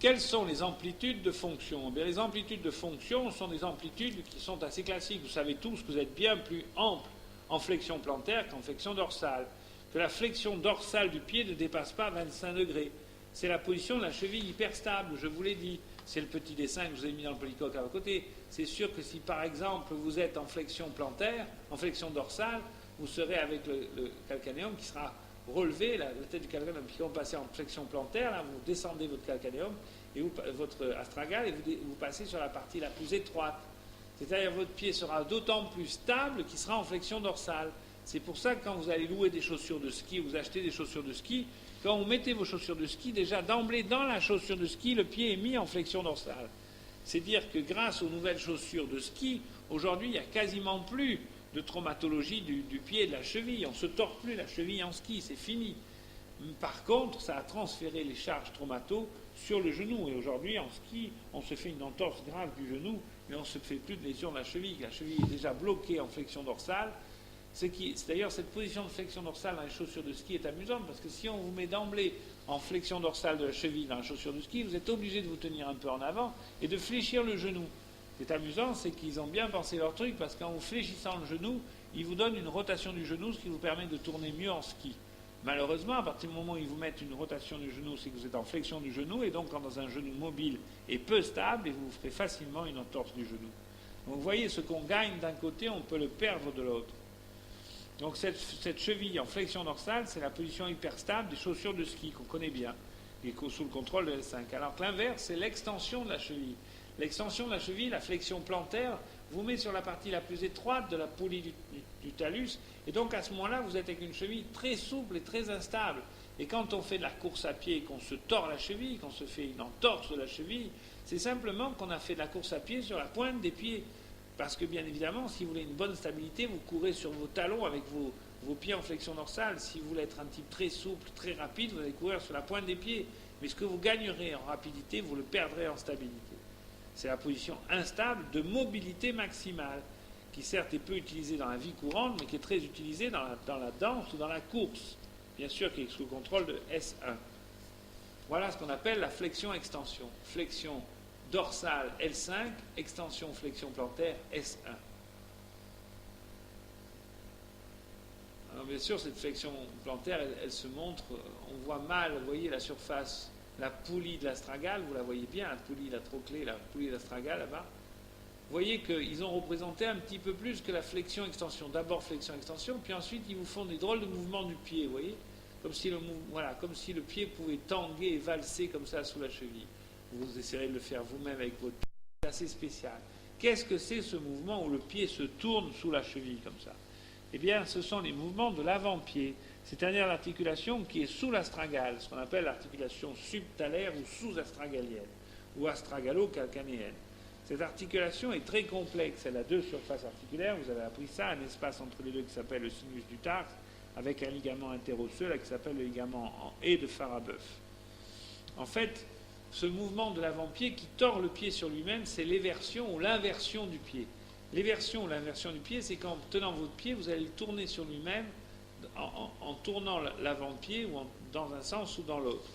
quelles sont les amplitudes de fonction? Bien, les amplitudes de fonction sont des amplitudes qui sont assez classiques. Vous savez tous que vous êtes bien plus ample en flexion plantaire qu'en flexion dorsale, que la flexion dorsale du pied ne dépasse pas 25 degrés. C'est la position de la cheville hyperstable, je vous l'ai dit. C'est le petit dessin que je vous ai mis dans le polycoque à côté. C'est sûr que si, par exemple, vous êtes en flexion plantaire, en flexion dorsale, vous serez avec le calcanéum qui sera relevé, la tête du calcanéum, puis quand vous passez en flexion plantaire, là, vous descendez votre calcanéum, et votre astragale, et vous passez sur la partie la plus étroite. C'est-à-dire que votre pied sera d'autant plus stable qu'il sera en flexion dorsale. C'est pour ça que quand vous allez louer des chaussures de ski, vous achetez des chaussures de ski, quand vous mettez vos chaussures de ski, déjà d'emblée dans la chaussure de ski, le pied est mis en flexion dorsale. C'est dire que grâce aux nouvelles chaussures de ski, aujourd'hui, il n'y a quasiment plus de traumatologie du pied et de la cheville. On ne se tord plus la cheville en ski, c'est fini. Par contre, ça a transféré les charges traumato sur le genou. Et aujourd'hui, en ski, on se fait une entorse grave du genou, mais on ne se fait plus de lésion de la cheville. La cheville est déjà bloquée en flexion dorsale. C'est d'ailleurs, cette position de flexion dorsale dans les chaussures de ski est amusante, parce que si on vous met d'emblée en flexion dorsale de la cheville dans la chaussure de ski, vous êtes obligé de vous tenir un peu en avant et de fléchir le genou. Ce qui est amusant, c'est qu'ils ont bien pensé leur truc, parce qu'en vous fléchissant le genou, ils vous donnent une rotation du genou, ce qui vous permet de tourner mieux en ski. Malheureusement, à partir du moment où ils vous mettent une rotation du genou, c'est que vous êtes en flexion du genou, et donc quand dans un genou mobile et peu stable, et vous ferez facilement une entorse du genou. Donc vous voyez, ce qu'on gagne d'un côté, on peut le perdre de l'autre. Donc cette cheville en flexion dorsale, c'est la position hyperstable des chaussures de ski qu'on connaît bien, et sous le contrôle de L5. Alors que l'inverse, c'est l'extension de la cheville. L'extension de la cheville, la flexion plantaire, vous met sur la partie la plus étroite de la poulie du talus, et donc à ce moment-là, vous êtes avec une cheville très souple et très instable. Et quand on fait de la course à pied, qu'on se tord la cheville, qu'on se fait une entorse de la cheville, c'est simplement qu'on a fait de la course à pied sur la pointe des pieds. Parce que bien évidemment, si vous voulez une bonne stabilité, vous courez sur vos talons avec vos pieds en flexion dorsale. Si vous voulez être un type très souple, très rapide, vous allez courir sur la pointe des pieds. Mais ce que vous gagnerez en rapidité, vous le perdrez en stabilité. C'est la position instable de mobilité maximale, qui certes est peu utilisée dans la vie courante, mais qui est très utilisée dans la danse ou dans la course. Bien sûr, qui est sous le contrôle de S1. Voilà ce qu'on appelle la flexion-extension. Flexion dorsale L5, extension flexion plantaire S1. Alors bien sûr, cette flexion plantaire, elle se montre, on voit mal, vous voyez la surface, la poulie de l'astragale, vous la voyez bien, la poulie, la trochlée, la poulie de l'astragale là-bas. Vous voyez qu'ils ont représenté un petit peu plus que la flexion-extension. D'abord flexion-extension, puis ensuite ils vous font des drôles de mouvements du pied, vous voyez, comme si le pied pouvait tanguer et valser comme ça sous la cheville. Vous essayerez de le faire vous-même avec votre pied. C'est assez spécial. Qu'est-ce que c'est ce mouvement où le pied se tourne sous la cheville comme ça? Eh bien, ce sont les mouvements de l'avant-pied, c'est-à-dire l'articulation qui est sous l'astragale, ce qu'on appelle l'articulation subtalaire ou sous-astragalienne, ou astragalo-calcanéenne. Cette articulation est très complexe, elle a deux surfaces articulaires, vous avez appris ça, un espace entre les deux qui s'appelle le sinus du tarse, avec un ligament interosseux là, qui s'appelle le ligament en haie de Farabeuf. En fait, ce mouvement de l'avant-pied qui tord le pied sur lui-même, c'est l'éversion ou l'inversion du pied. L'éversion ou l'inversion du pied, c'est qu'en tenant votre pied, vous allez le tourner sur lui-même en tournant l'avant-pied ou dans un sens ou dans l'autre.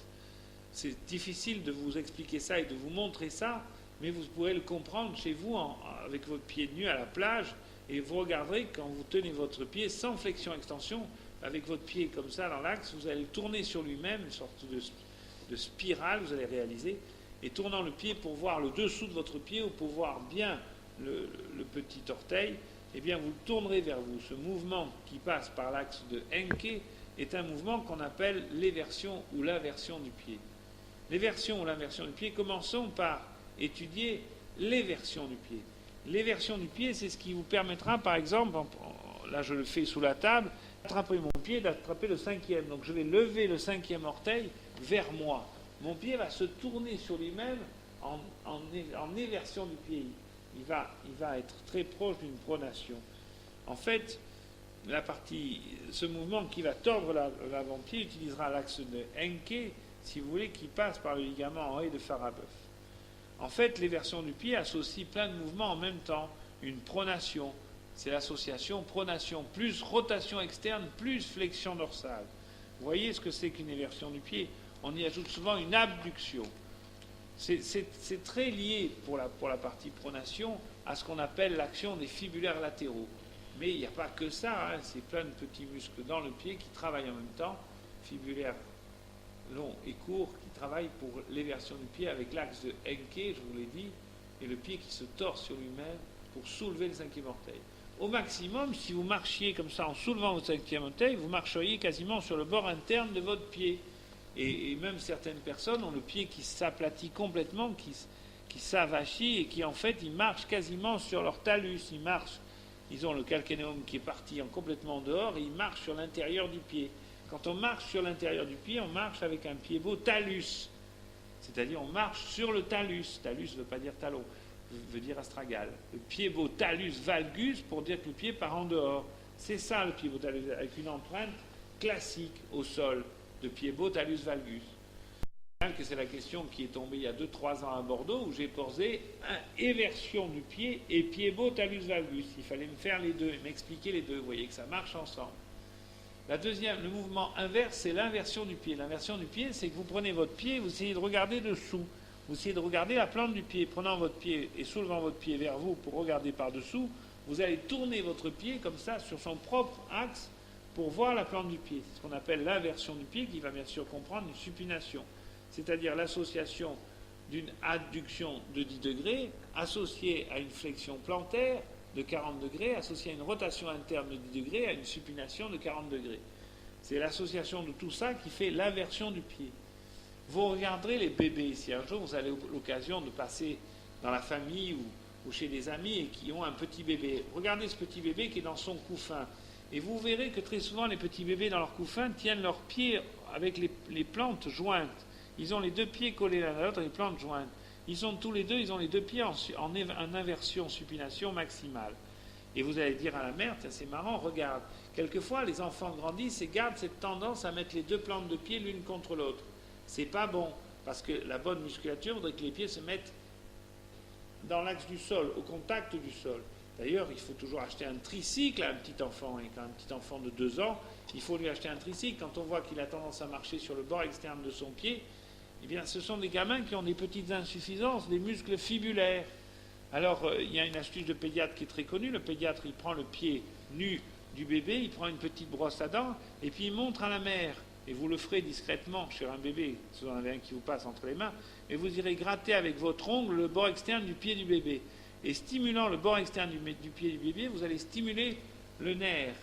C'est difficile de vous expliquer ça et de vous montrer ça, mais vous pourrez le comprendre chez vous avec votre pied nu à la plage, et vous regarderez quand vous tenez votre pied sans flexion-extension, avec votre pied comme ça dans l'axe, vous allez le tourner sur lui-même, une sorte de spirale, vous allez réaliser, et tournant le pied pour voir le dessous de votre pied ou pour voir bien le petit orteil, eh bien vous le tournerez vers vous. Ce mouvement qui passe par l'axe de Encke est un mouvement qu'on appelle l'éversion ou l'inversion du pied. L'éversion ou l'inversion du pied, commençons par étudier l'éversion du pied. L'éversion du pied, c'est ce qui vous permettra, par exemple, là je le fais sous la table, d'attraper mon pied, d'attraper le cinquième. Donc je vais lever le cinquième orteil vers moi. Mon pied va se tourner sur lui-même en éversion du pied. Il va être très proche d'une pronation. En fait, ce mouvement qui va tordre l'avant-pied utilisera l'axe de Encke, si vous voulez, qui passe par le ligament en haie de Farabeuf. En fait, l'éversion du pied associe plein de mouvements en même temps. Une pronation, c'est l'association pronation plus rotation externe plus flexion dorsale. Vous voyez ce que c'est qu'une éversion du pied? On y ajoute souvent une abduction. C'est très lié pour la partie pronation à ce qu'on appelle l'action des fibulaires latéraux. Mais il n'y a pas que ça, hein, c'est plein de petits muscles dans le pied qui travaillent en même temps, fibulaires longs et courts, qui travaillent pour l'éversion du pied avec l'axe de Encke, je vous l'ai dit, et le pied qui se tord sur lui-même pour soulever le cinquième orteil. Au maximum, si vous marchiez comme ça en soulevant votre cinquième orteil, vous marcheriez quasiment sur le bord interne de votre pied. Et même certaines personnes ont le pied qui s'aplatit complètement, qui s'avachit et qui en fait, ils marchent quasiment sur leur talus. Ils ont le calcanéum qui est parti complètement dehors et ils marchent sur l'intérieur du pied. Quand on marche sur l'intérieur du pied, on marche avec un pied-bot talus. C'est-à-dire on marche sur le talus. Talus ne veut pas dire talon, veut dire astragale. Le pied-bot talus valgus pour dire que le pied part en dehors. C'est ça le pied-bot talus, avec une empreinte classique au sol de pied-bot talus valgus. Que c'est la question qui est tombée il y a 2-3 ans à Bordeaux, où j'ai posé éversion du pied et pied-bot talus valgus. Il fallait me faire les deux, m'expliquer les deux. Vous voyez que ça marche ensemble. Le mouvement inverse, c'est l'inversion du pied. L'inversion du pied, c'est que vous prenez votre pied, vous essayez de regarder dessous. Vous essayez de regarder la plante du pied. Prenant votre pied et soulevant votre pied vers vous pour regarder par-dessous, vous allez tourner votre pied comme ça sur son propre axe pour voir la plante du pied. C'est ce qu'on appelle l'inversion du pied, qui va bien sûr comprendre une supination, c'est-à-dire l'association d'une adduction de 10 degrés associée à une flexion plantaire de 40 degrés, associée à une rotation interne de 10 degrés, à une supination de 40 degrés. C'est l'association de tout ça qui fait l'inversion du pied. Vous regarderez les bébés. Si un jour vous avez l'occasion de passer dans la famille ou chez des amis et qui ont un petit bébé, regardez ce petit bébé qui est dans son couffin. Et vous verrez que très souvent, les petits bébés dans leur couffin tiennent leurs pieds avec les plantes jointes. Ils ont les deux pieds collés l'un à l'autre, les plantes jointes. Ils ont les deux pieds en inversion, supination maximale. Et vous allez dire à la mère, tiens, c'est marrant, regarde. Quelquefois, les enfants grandissent et gardent cette tendance à mettre les deux plantes de pied l'une contre l'autre. C'est pas bon, parce que la bonne musculature voudrait que les pieds se mettent dans l'axe du sol, au contact du sol. D'ailleurs, il faut toujours acheter un tricycle à un petit enfant. Et quand un petit enfant de 2 ans, il faut lui acheter un tricycle. Quand on voit qu'il a tendance à marcher sur le bord externe de son pied, eh bien, ce sont des gamins qui ont des petites insuffisances, des muscles fibulaires. Alors, il y a une astuce de pédiatre qui est très connue. Le pédiatre, il prend le pied nu du bébé, il prend une petite brosse à dents, et puis il montre à la mère. Et vous le ferez discrètement sur un bébé, si vous en avez un qui vous passe entre les mains, et vous irez gratter avec votre ongle le bord externe du pied du bébé. Et stimulant le bord externe du pied du bébé, vous allez stimuler le nerf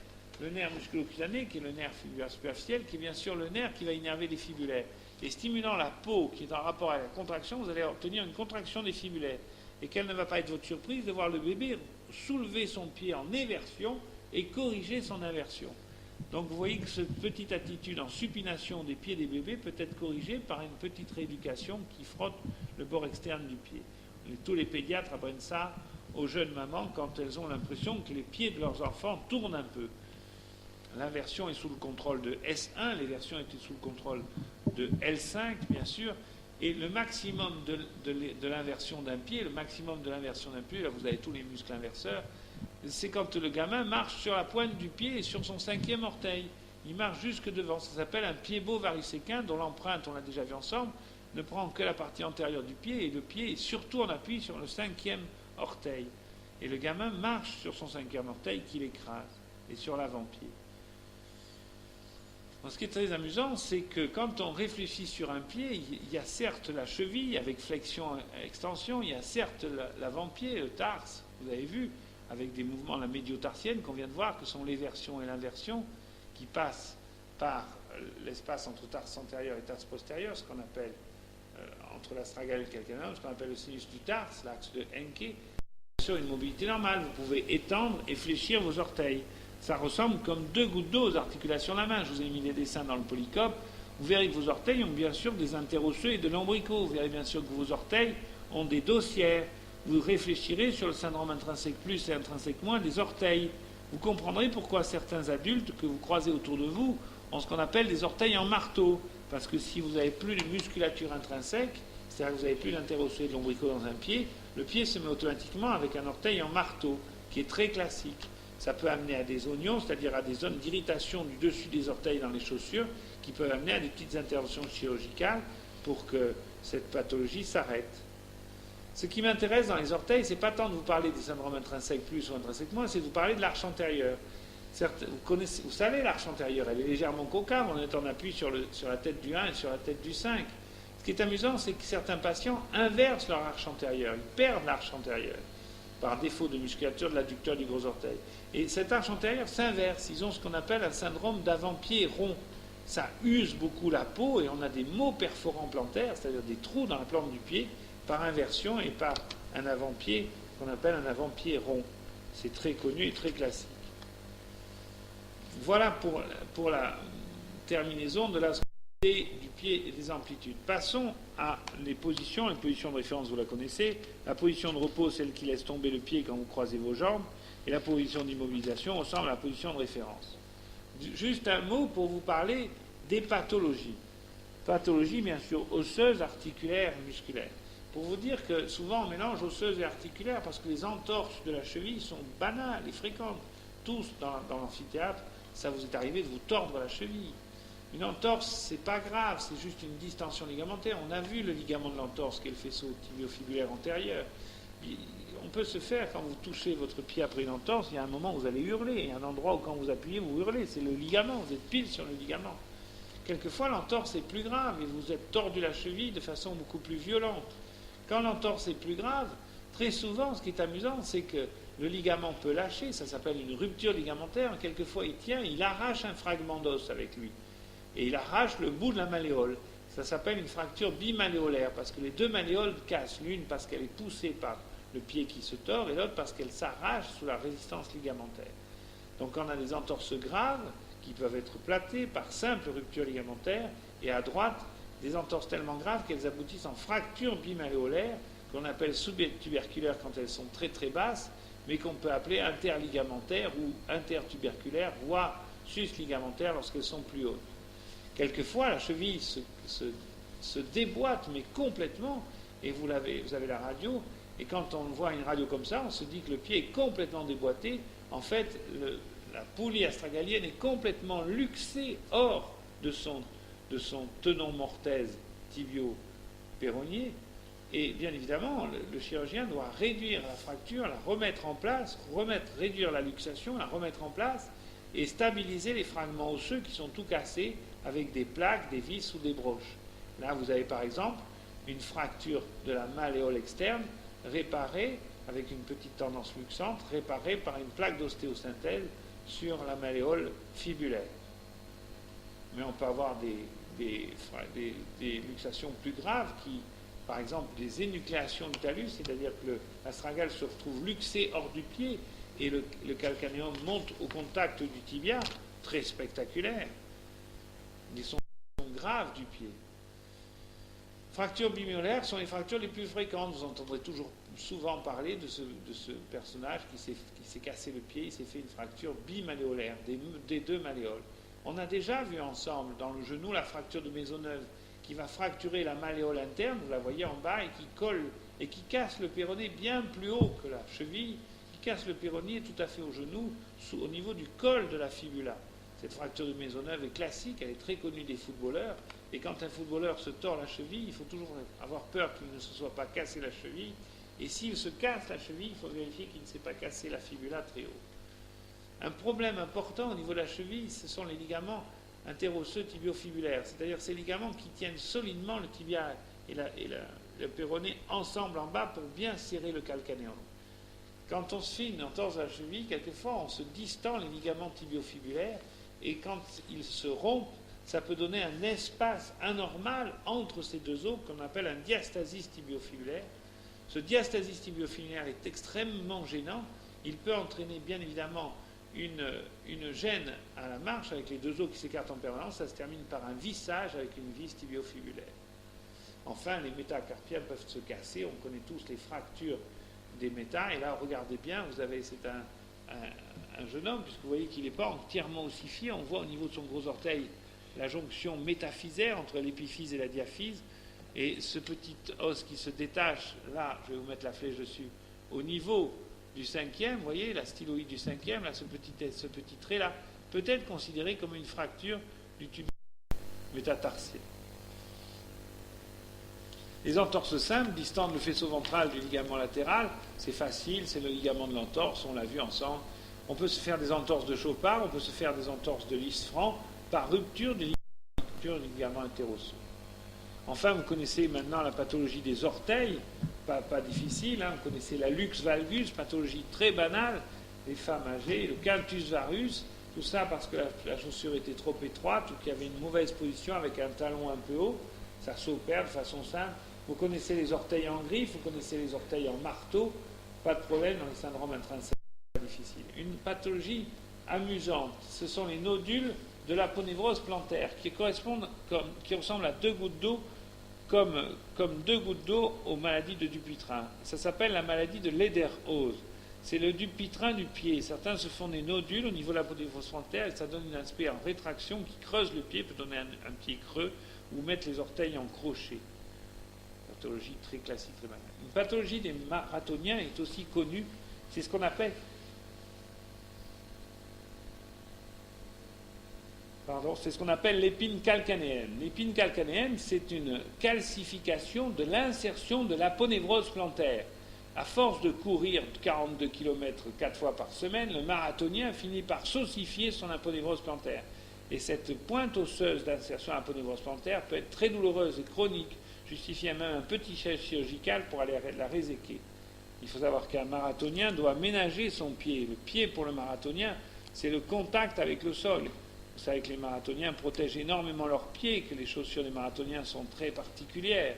musculo-cutané, qui est le nerf fibulaire superficiel, qui est bien sûr le nerf qui va innerver les fibulaires. Et stimulant la peau, qui est en rapport avec la contraction, vous allez obtenir une contraction des fibulaires. Et quelle ne va pas être votre surprise de voir le bébé soulever son pied en éversion et corriger son inversion. Donc vous voyez que cette petite attitude en supination des pieds des bébés peut être corrigée par une petite rééducation qui frotte le bord externe du pied. Tous les pédiatres apprennent ça aux jeunes mamans quand elles ont l'impression que les pieds de leurs enfants tournent un peu. L'inversion est sous le contrôle de S1, les versions étaient sous le contrôle de L5, bien sûr, et le maximum de l'inversion d'un pied, là vous avez tous les muscles inverseurs, c'est quand le gamin marche sur la pointe du pied et sur son 5e orteil. Il marche jusque devant. Ça s'appelle un pied-beau variséquin dont l'empreinte, on l'a déjà vu ensemble, ne prend que la partie antérieure du pied et le pied est surtout en appui sur le 5e orteil. Et le gamin marche sur son 5e orteil qui l'écrase et sur l'avant-pied. Ce qui est très amusant, c'est que quand on réfléchit sur un pied, il y a certes la cheville avec flexion-extension, il y a certes l'avant-pied, le tarse, vous avez vu, avec des mouvements, la médio-tarsienne qu'on vient de voir, que sont l'éversion et l'inversion, qui passent par l'espace entre tarse antérieur et tarse postérieur, ce qu'on appelle, entre l'astragale et le calcanéum, ce qu'on appelle le sinus du tarse, l'axe de Encke. Sur une mobilité normale, vous pouvez étendre et fléchir vos orteils. Ça ressemble comme 2 gouttes d'eau aux articulations de la main. Je vous ai mis les dessins dans le polycope. Vous verrez que vos orteils ont bien sûr des interosseux et de l'ombilico. Vous verrez bien sûr que vos orteils ont des dossières. Vous réfléchirez sur le syndrome intrinsèque plus et intrinsèque moins des orteils. Vous comprendrez pourquoi certains adultes que vous croisez autour de vous ont ce qu'on appelle des orteils en marteau. Parce que si vous n'avez plus de musculature intrinsèque, c'est-à-dire que vous n'avez plus l'interosseux et de l'ombilico dans un pied, le pied se met automatiquement avec un orteil en marteau, qui est très classique. Ça peut amener à des oignons, c'est-à-dire à des zones d'irritation du dessus des orteils dans les chaussures, qui peuvent amener à des petites interventions chirurgicales pour que cette pathologie s'arrête. Ce qui m'intéresse dans les orteils, c'est pas tant de vous parler des syndromes intrinsèques plus ou intrinsèques moins, c'est de vous parler de l'arche antérieure. Certes, vous savez l'arche antérieure, elle est légèrement concave, on est en appui sur la tête du 1 et sur la tête du 5. Ce qui est amusant, c'est que certains patients inversent leur arche antérieure, ils perdent l'arche antérieure par défaut de musculature de l'adducteur du gros orteil. Et cette arche antérieure s'inverse. Ils ont ce qu'on appelle un syndrome d'avant-pied rond. Ça use beaucoup la peau et on a des maux perforants plantaires, c'est-à-dire des trous dans la plante du pied, par inversion et par un avant-pied qu'on appelle un avant-pied rond. C'est très connu et très classique. Voilà pour la terminaison de la du pied et des amplitudes. Passons à les positions. Les positions de référence, vous la connaissez. La position de repos, celle qui laisse tomber le pied quand vous croisez vos jambes. Et la position d'immobilisation ressemble à la position de référence. Juste un mot pour vous parler des pathologies. Pathologies, bien sûr, osseuses, articulaires et musculaires. Pour vous dire que souvent on mélange osseuses et articulaires parce que les entorses de la cheville sont banales et fréquentes. Tous dans l'amphithéâtre, ça vous est arrivé de vous tordre la cheville. Une entorse, c'est pas grave, c'est juste une distension ligamentaire. On a vu le ligament de l'entorse, qui est le faisceau tibiofibulaire antérieur. On peut se faire, quand vous touchez votre pied après une entorse, il y a un moment où vous allez hurler. Il y a un endroit où quand vous appuyez, vous hurlez. C'est le ligament, vous êtes pile sur le ligament. Quelquefois, l'entorse est plus grave et vous êtes tordu la cheville de façon beaucoup plus violente. Quand l'entorse est plus grave, très souvent, ce qui est amusant, c'est que le ligament peut lâcher, ça s'appelle une rupture ligamentaire. Quelquefois, il tient, il arrache un fragment d'os avec lui. Et il arrache le bout de la malléole. Ça s'appelle une fracture bimalléolaire, parce que les deux malléoles cassent, l'une parce qu'elle est poussée par le pied qui se tord, et l'autre parce qu'elle s'arrache sous la résistance ligamentaire. Donc on a des entorses graves qui peuvent être platées par simple rupture ligamentaire, et à droite, des entorses tellement graves qu'elles aboutissent en fractures bimalléolaires, qu'on appelle subtuberculaires quand elles sont très très basses, mais qu'on peut appeler interligamentaires ou intertuberculaires, voire susligamentaires lorsqu'elles sont plus hautes. Quelquefois, la cheville se déboîte, mais complètement, et vous avez la radio, et quand on voit une radio comme ça, on se dit que le pied est complètement déboîté. En fait, la poulie astragalienne est complètement luxée hors de son tenon mortaise tibio-péronnier, et bien évidemment, le chirurgien doit réduire la fracture, la remettre en place, réduire la luxation, la remettre en place, et stabiliser les fragments osseux qui sont tout cassés avec des plaques, des vis ou des broches. Là, vous avez par exemple une fracture de la malléole externe réparée avec une petite tendance luxante, réparée par une plaque d'ostéosynthèse sur la malléole fibulaire. Mais on peut avoir des luxations plus graves qui, par exemple, des énucléations du talus, c'est-à-dire que l'astragale se retrouve luxé hors du pied et le calcanéum monte au contact du tibia, très spectaculaire. Ils sont graves du pied. Fractures bimolaires sont les fractures les plus fréquentes. Vous entendrez toujours souvent parler de ce personnage qui s'est cassé le pied, il s'est fait une fracture bimalléolaire, des deux malléoles. On a déjà vu ensemble dans le genou la fracture de Maisonneuve qui va fracturer la malléole interne, vous la voyez en bas, et qui colle et qui casse le péroné bien plus haut que la cheville, qui casse le péroné tout à fait au genou, au niveau du col de la fibula. Cette fracture de Maisonneuve est classique, elle est très connue des footballeurs, et quand un footballeur se tord la cheville, il faut toujours avoir peur qu'il ne se soit pas cassé la cheville, et s'il se casse la cheville, il faut vérifier qu'il ne s'est pas cassé la fibula très haut. Un problème important au niveau de la cheville, ce sont les ligaments interosseux tibiofibulaires, c'est-à-dire ces ligaments qui tiennent solidement le tibia et le péroné ensemble en bas pour bien serrer le calcanéum. Quand on se fait une entorse à la cheville, quelquefois on se distend les ligaments tibiofibulaires et quand ils se rompent, ça peut donner un espace anormal entre ces deux os qu'on appelle un diastasis tibiofibulaire. Ce diastasis tibiofibulaire est extrêmement gênant. Il peut entraîner bien évidemment une gêne à la marche avec les deux os qui s'écartent en permanence. Ça se termine par un vissage avec une vis tibiofibulaire. Enfin, les métacarpiens peuvent se casser. On connaît tous les fractures des métas. Et là, regardez bien, c'est un jeune homme, puisque vous voyez qu'il n'est pas entièrement ossifié. On voit au niveau de son gros orteil la jonction métaphysaire entre l'épiphyse et la diaphyse. Et ce petit os qui se détache, là, je vais vous mettre la flèche dessus, au niveau du cinquième, vous voyez, la styloïde du cinquième, là, ce petit trait-là, peut être considéré comme une fracture du tube métatarsien. Les entorses simples distendent le faisceau ventral du ligament latéral, c'est facile, c'est le ligament de l'entorse, on l'a vu ensemble. On peut se faire des entorses de Chopard, on peut se faire des entorses de Lisfranc par rupture du ligament interosseux. Enfin, vous connaissez maintenant la pathologie des orteils, pas difficile, hein. Vous connaissez la lux valgus, pathologie très banale, les femmes âgées, le quintus varus, tout ça parce que la chaussure était trop étroite ou qu'il y avait une mauvaise position avec un talon un peu haut, ça s'opère de façon simple. Vous connaissez les orteils en griffe, vous connaissez les orteils en marteau, pas de problème dans les syndromes intrinsèques, pas difficile. Une pathologie amusante, ce sont les nodules de l'aponévrose plantaire qui ressemblent à deux gouttes d'eau comme deux gouttes d'eau aux maladies de Dupuytren. Ça s'appelle la maladie de Lederhose. C'est le Dupuytren du pied. Certains se font des nodules au niveau de l'aponévrose plantaire et ça donne un aspect en rétraction qui creuse le pied, peut donner un pied creux ou mettre les orteils en crochet. Pathologie très classique, très banale. Une pathologie des marathoniens est aussi connue. C'est ce qu'on appelle l'épine calcanéenne. L'épine calcanéenne, c'est une calcification de l'insertion de l'aponévrose plantaire. À force de courir 42 km 4 fois par semaine, le marathonien finit par s'ossifier son aponévrose plantaire. Et cette pointe osseuse d'insertion à l'aponévrose plantaire peut être très douloureuse et chronique, justifiant même un petit geste chirurgical pour aller la réséquer. Il faut savoir qu'un marathonien doit ménager son pied. Le pied pour le marathonien, c'est le contact avec le sol. Vous savez que les marathoniens protègent énormément leurs pieds, que les chaussures des marathoniens sont très particulières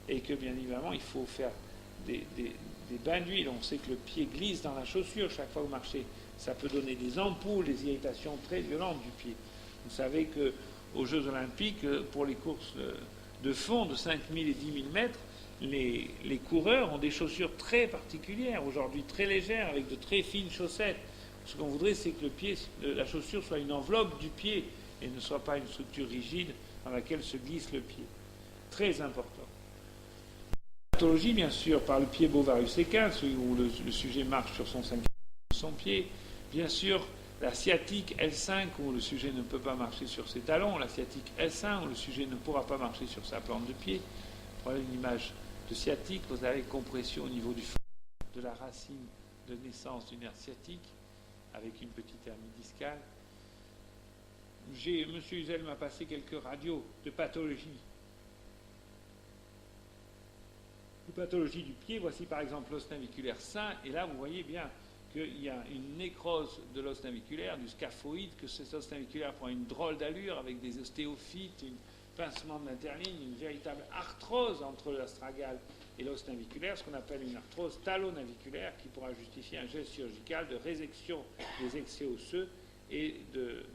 et que bien évidemment il faut faire des bains d'huile. On sait que le pied glisse dans la chaussure chaque fois que vous marchez. Ça peut donner des ampoules, des irritations très violentes du pied. Vous savez qu'aux Jeux Olympiques, pour les courses de fond de 5 000 et 10 000 mètres, les coureurs ont des chaussures très particulières, aujourd'hui très légères, avec de très fines chaussettes. Ce qu'on voudrait, c'est que la chaussure soit une enveloppe du pied et ne soit pas une structure rigide dans laquelle se glisse le pied. Très important. Pathologie, bien sûr, par le pied bovarus équin, celui où le sujet marche sur son pied. Bien sûr, la sciatique L5, où le sujet ne peut pas marcher sur ses talons. La sciatique L5, où le sujet ne pourra pas marcher sur sa plante de pied. Prenez une image de sciatique, vous avez compression au niveau du fond de la racine de naissance du nerf sciatique, avec une petite hernie discale. M. Uzel m'a passé quelques radios de pathologie. De pathologie du pied, voici par exemple l'os naviculaire sain, et là vous voyez bien qu'il y a une nécrose de l'os naviculaire, du scaphoïde, que cet os naviculaire prend une drôle d'allure avec des ostéophytes, pincement de l'interligne, une véritable arthrose entre l'astragale et l'os naviculaire, ce qu'on appelle une arthrose talonaviculaire, qui pourra justifier un geste chirurgical de résection des excès osseux et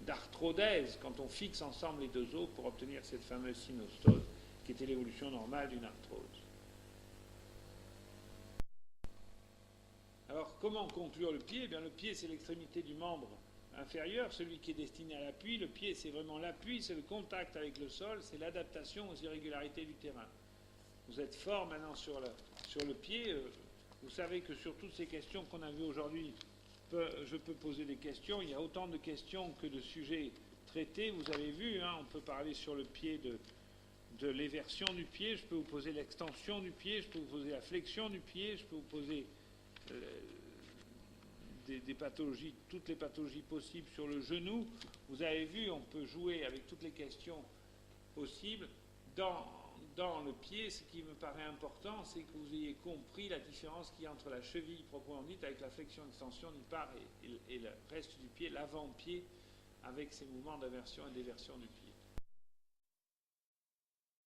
d'arthrodèse quand on fixe ensemble les deux os pour obtenir cette fameuse synostose qui était l'évolution normale d'une arthrose. Alors, comment conclure le pied? Eh bien, le pied, c'est l'extrémité du membre inférieur, celui qui est destiné à l'appui. Le pied, c'est vraiment l'appui, c'est le contact avec le sol, c'est l'adaptation aux irrégularités du terrain. Vous êtes fort maintenant sur le pied. Vous savez que sur toutes ces questions qu'on a vues aujourd'hui, je peux poser des questions. Il y a autant de questions que de sujets traités. Vous avez vu, hein, on peut parler sur le pied de l'éversion du pied. Je peux vous poser l'extension du pied. Je peux vous poser la flexion du pied. Je peux vous poser des pathologies, toutes les pathologies possibles sur le genou. Vous avez vu, on peut jouer avec toutes les questions possibles. Dans le pied, ce qui me paraît important, c'est que vous ayez compris la différence qu'il y a entre la cheville proprement dite, avec la flexion-extension d'une part, et le reste du pied, l'avant-pied, avec ses mouvements d'inversion et d'éversion du pied.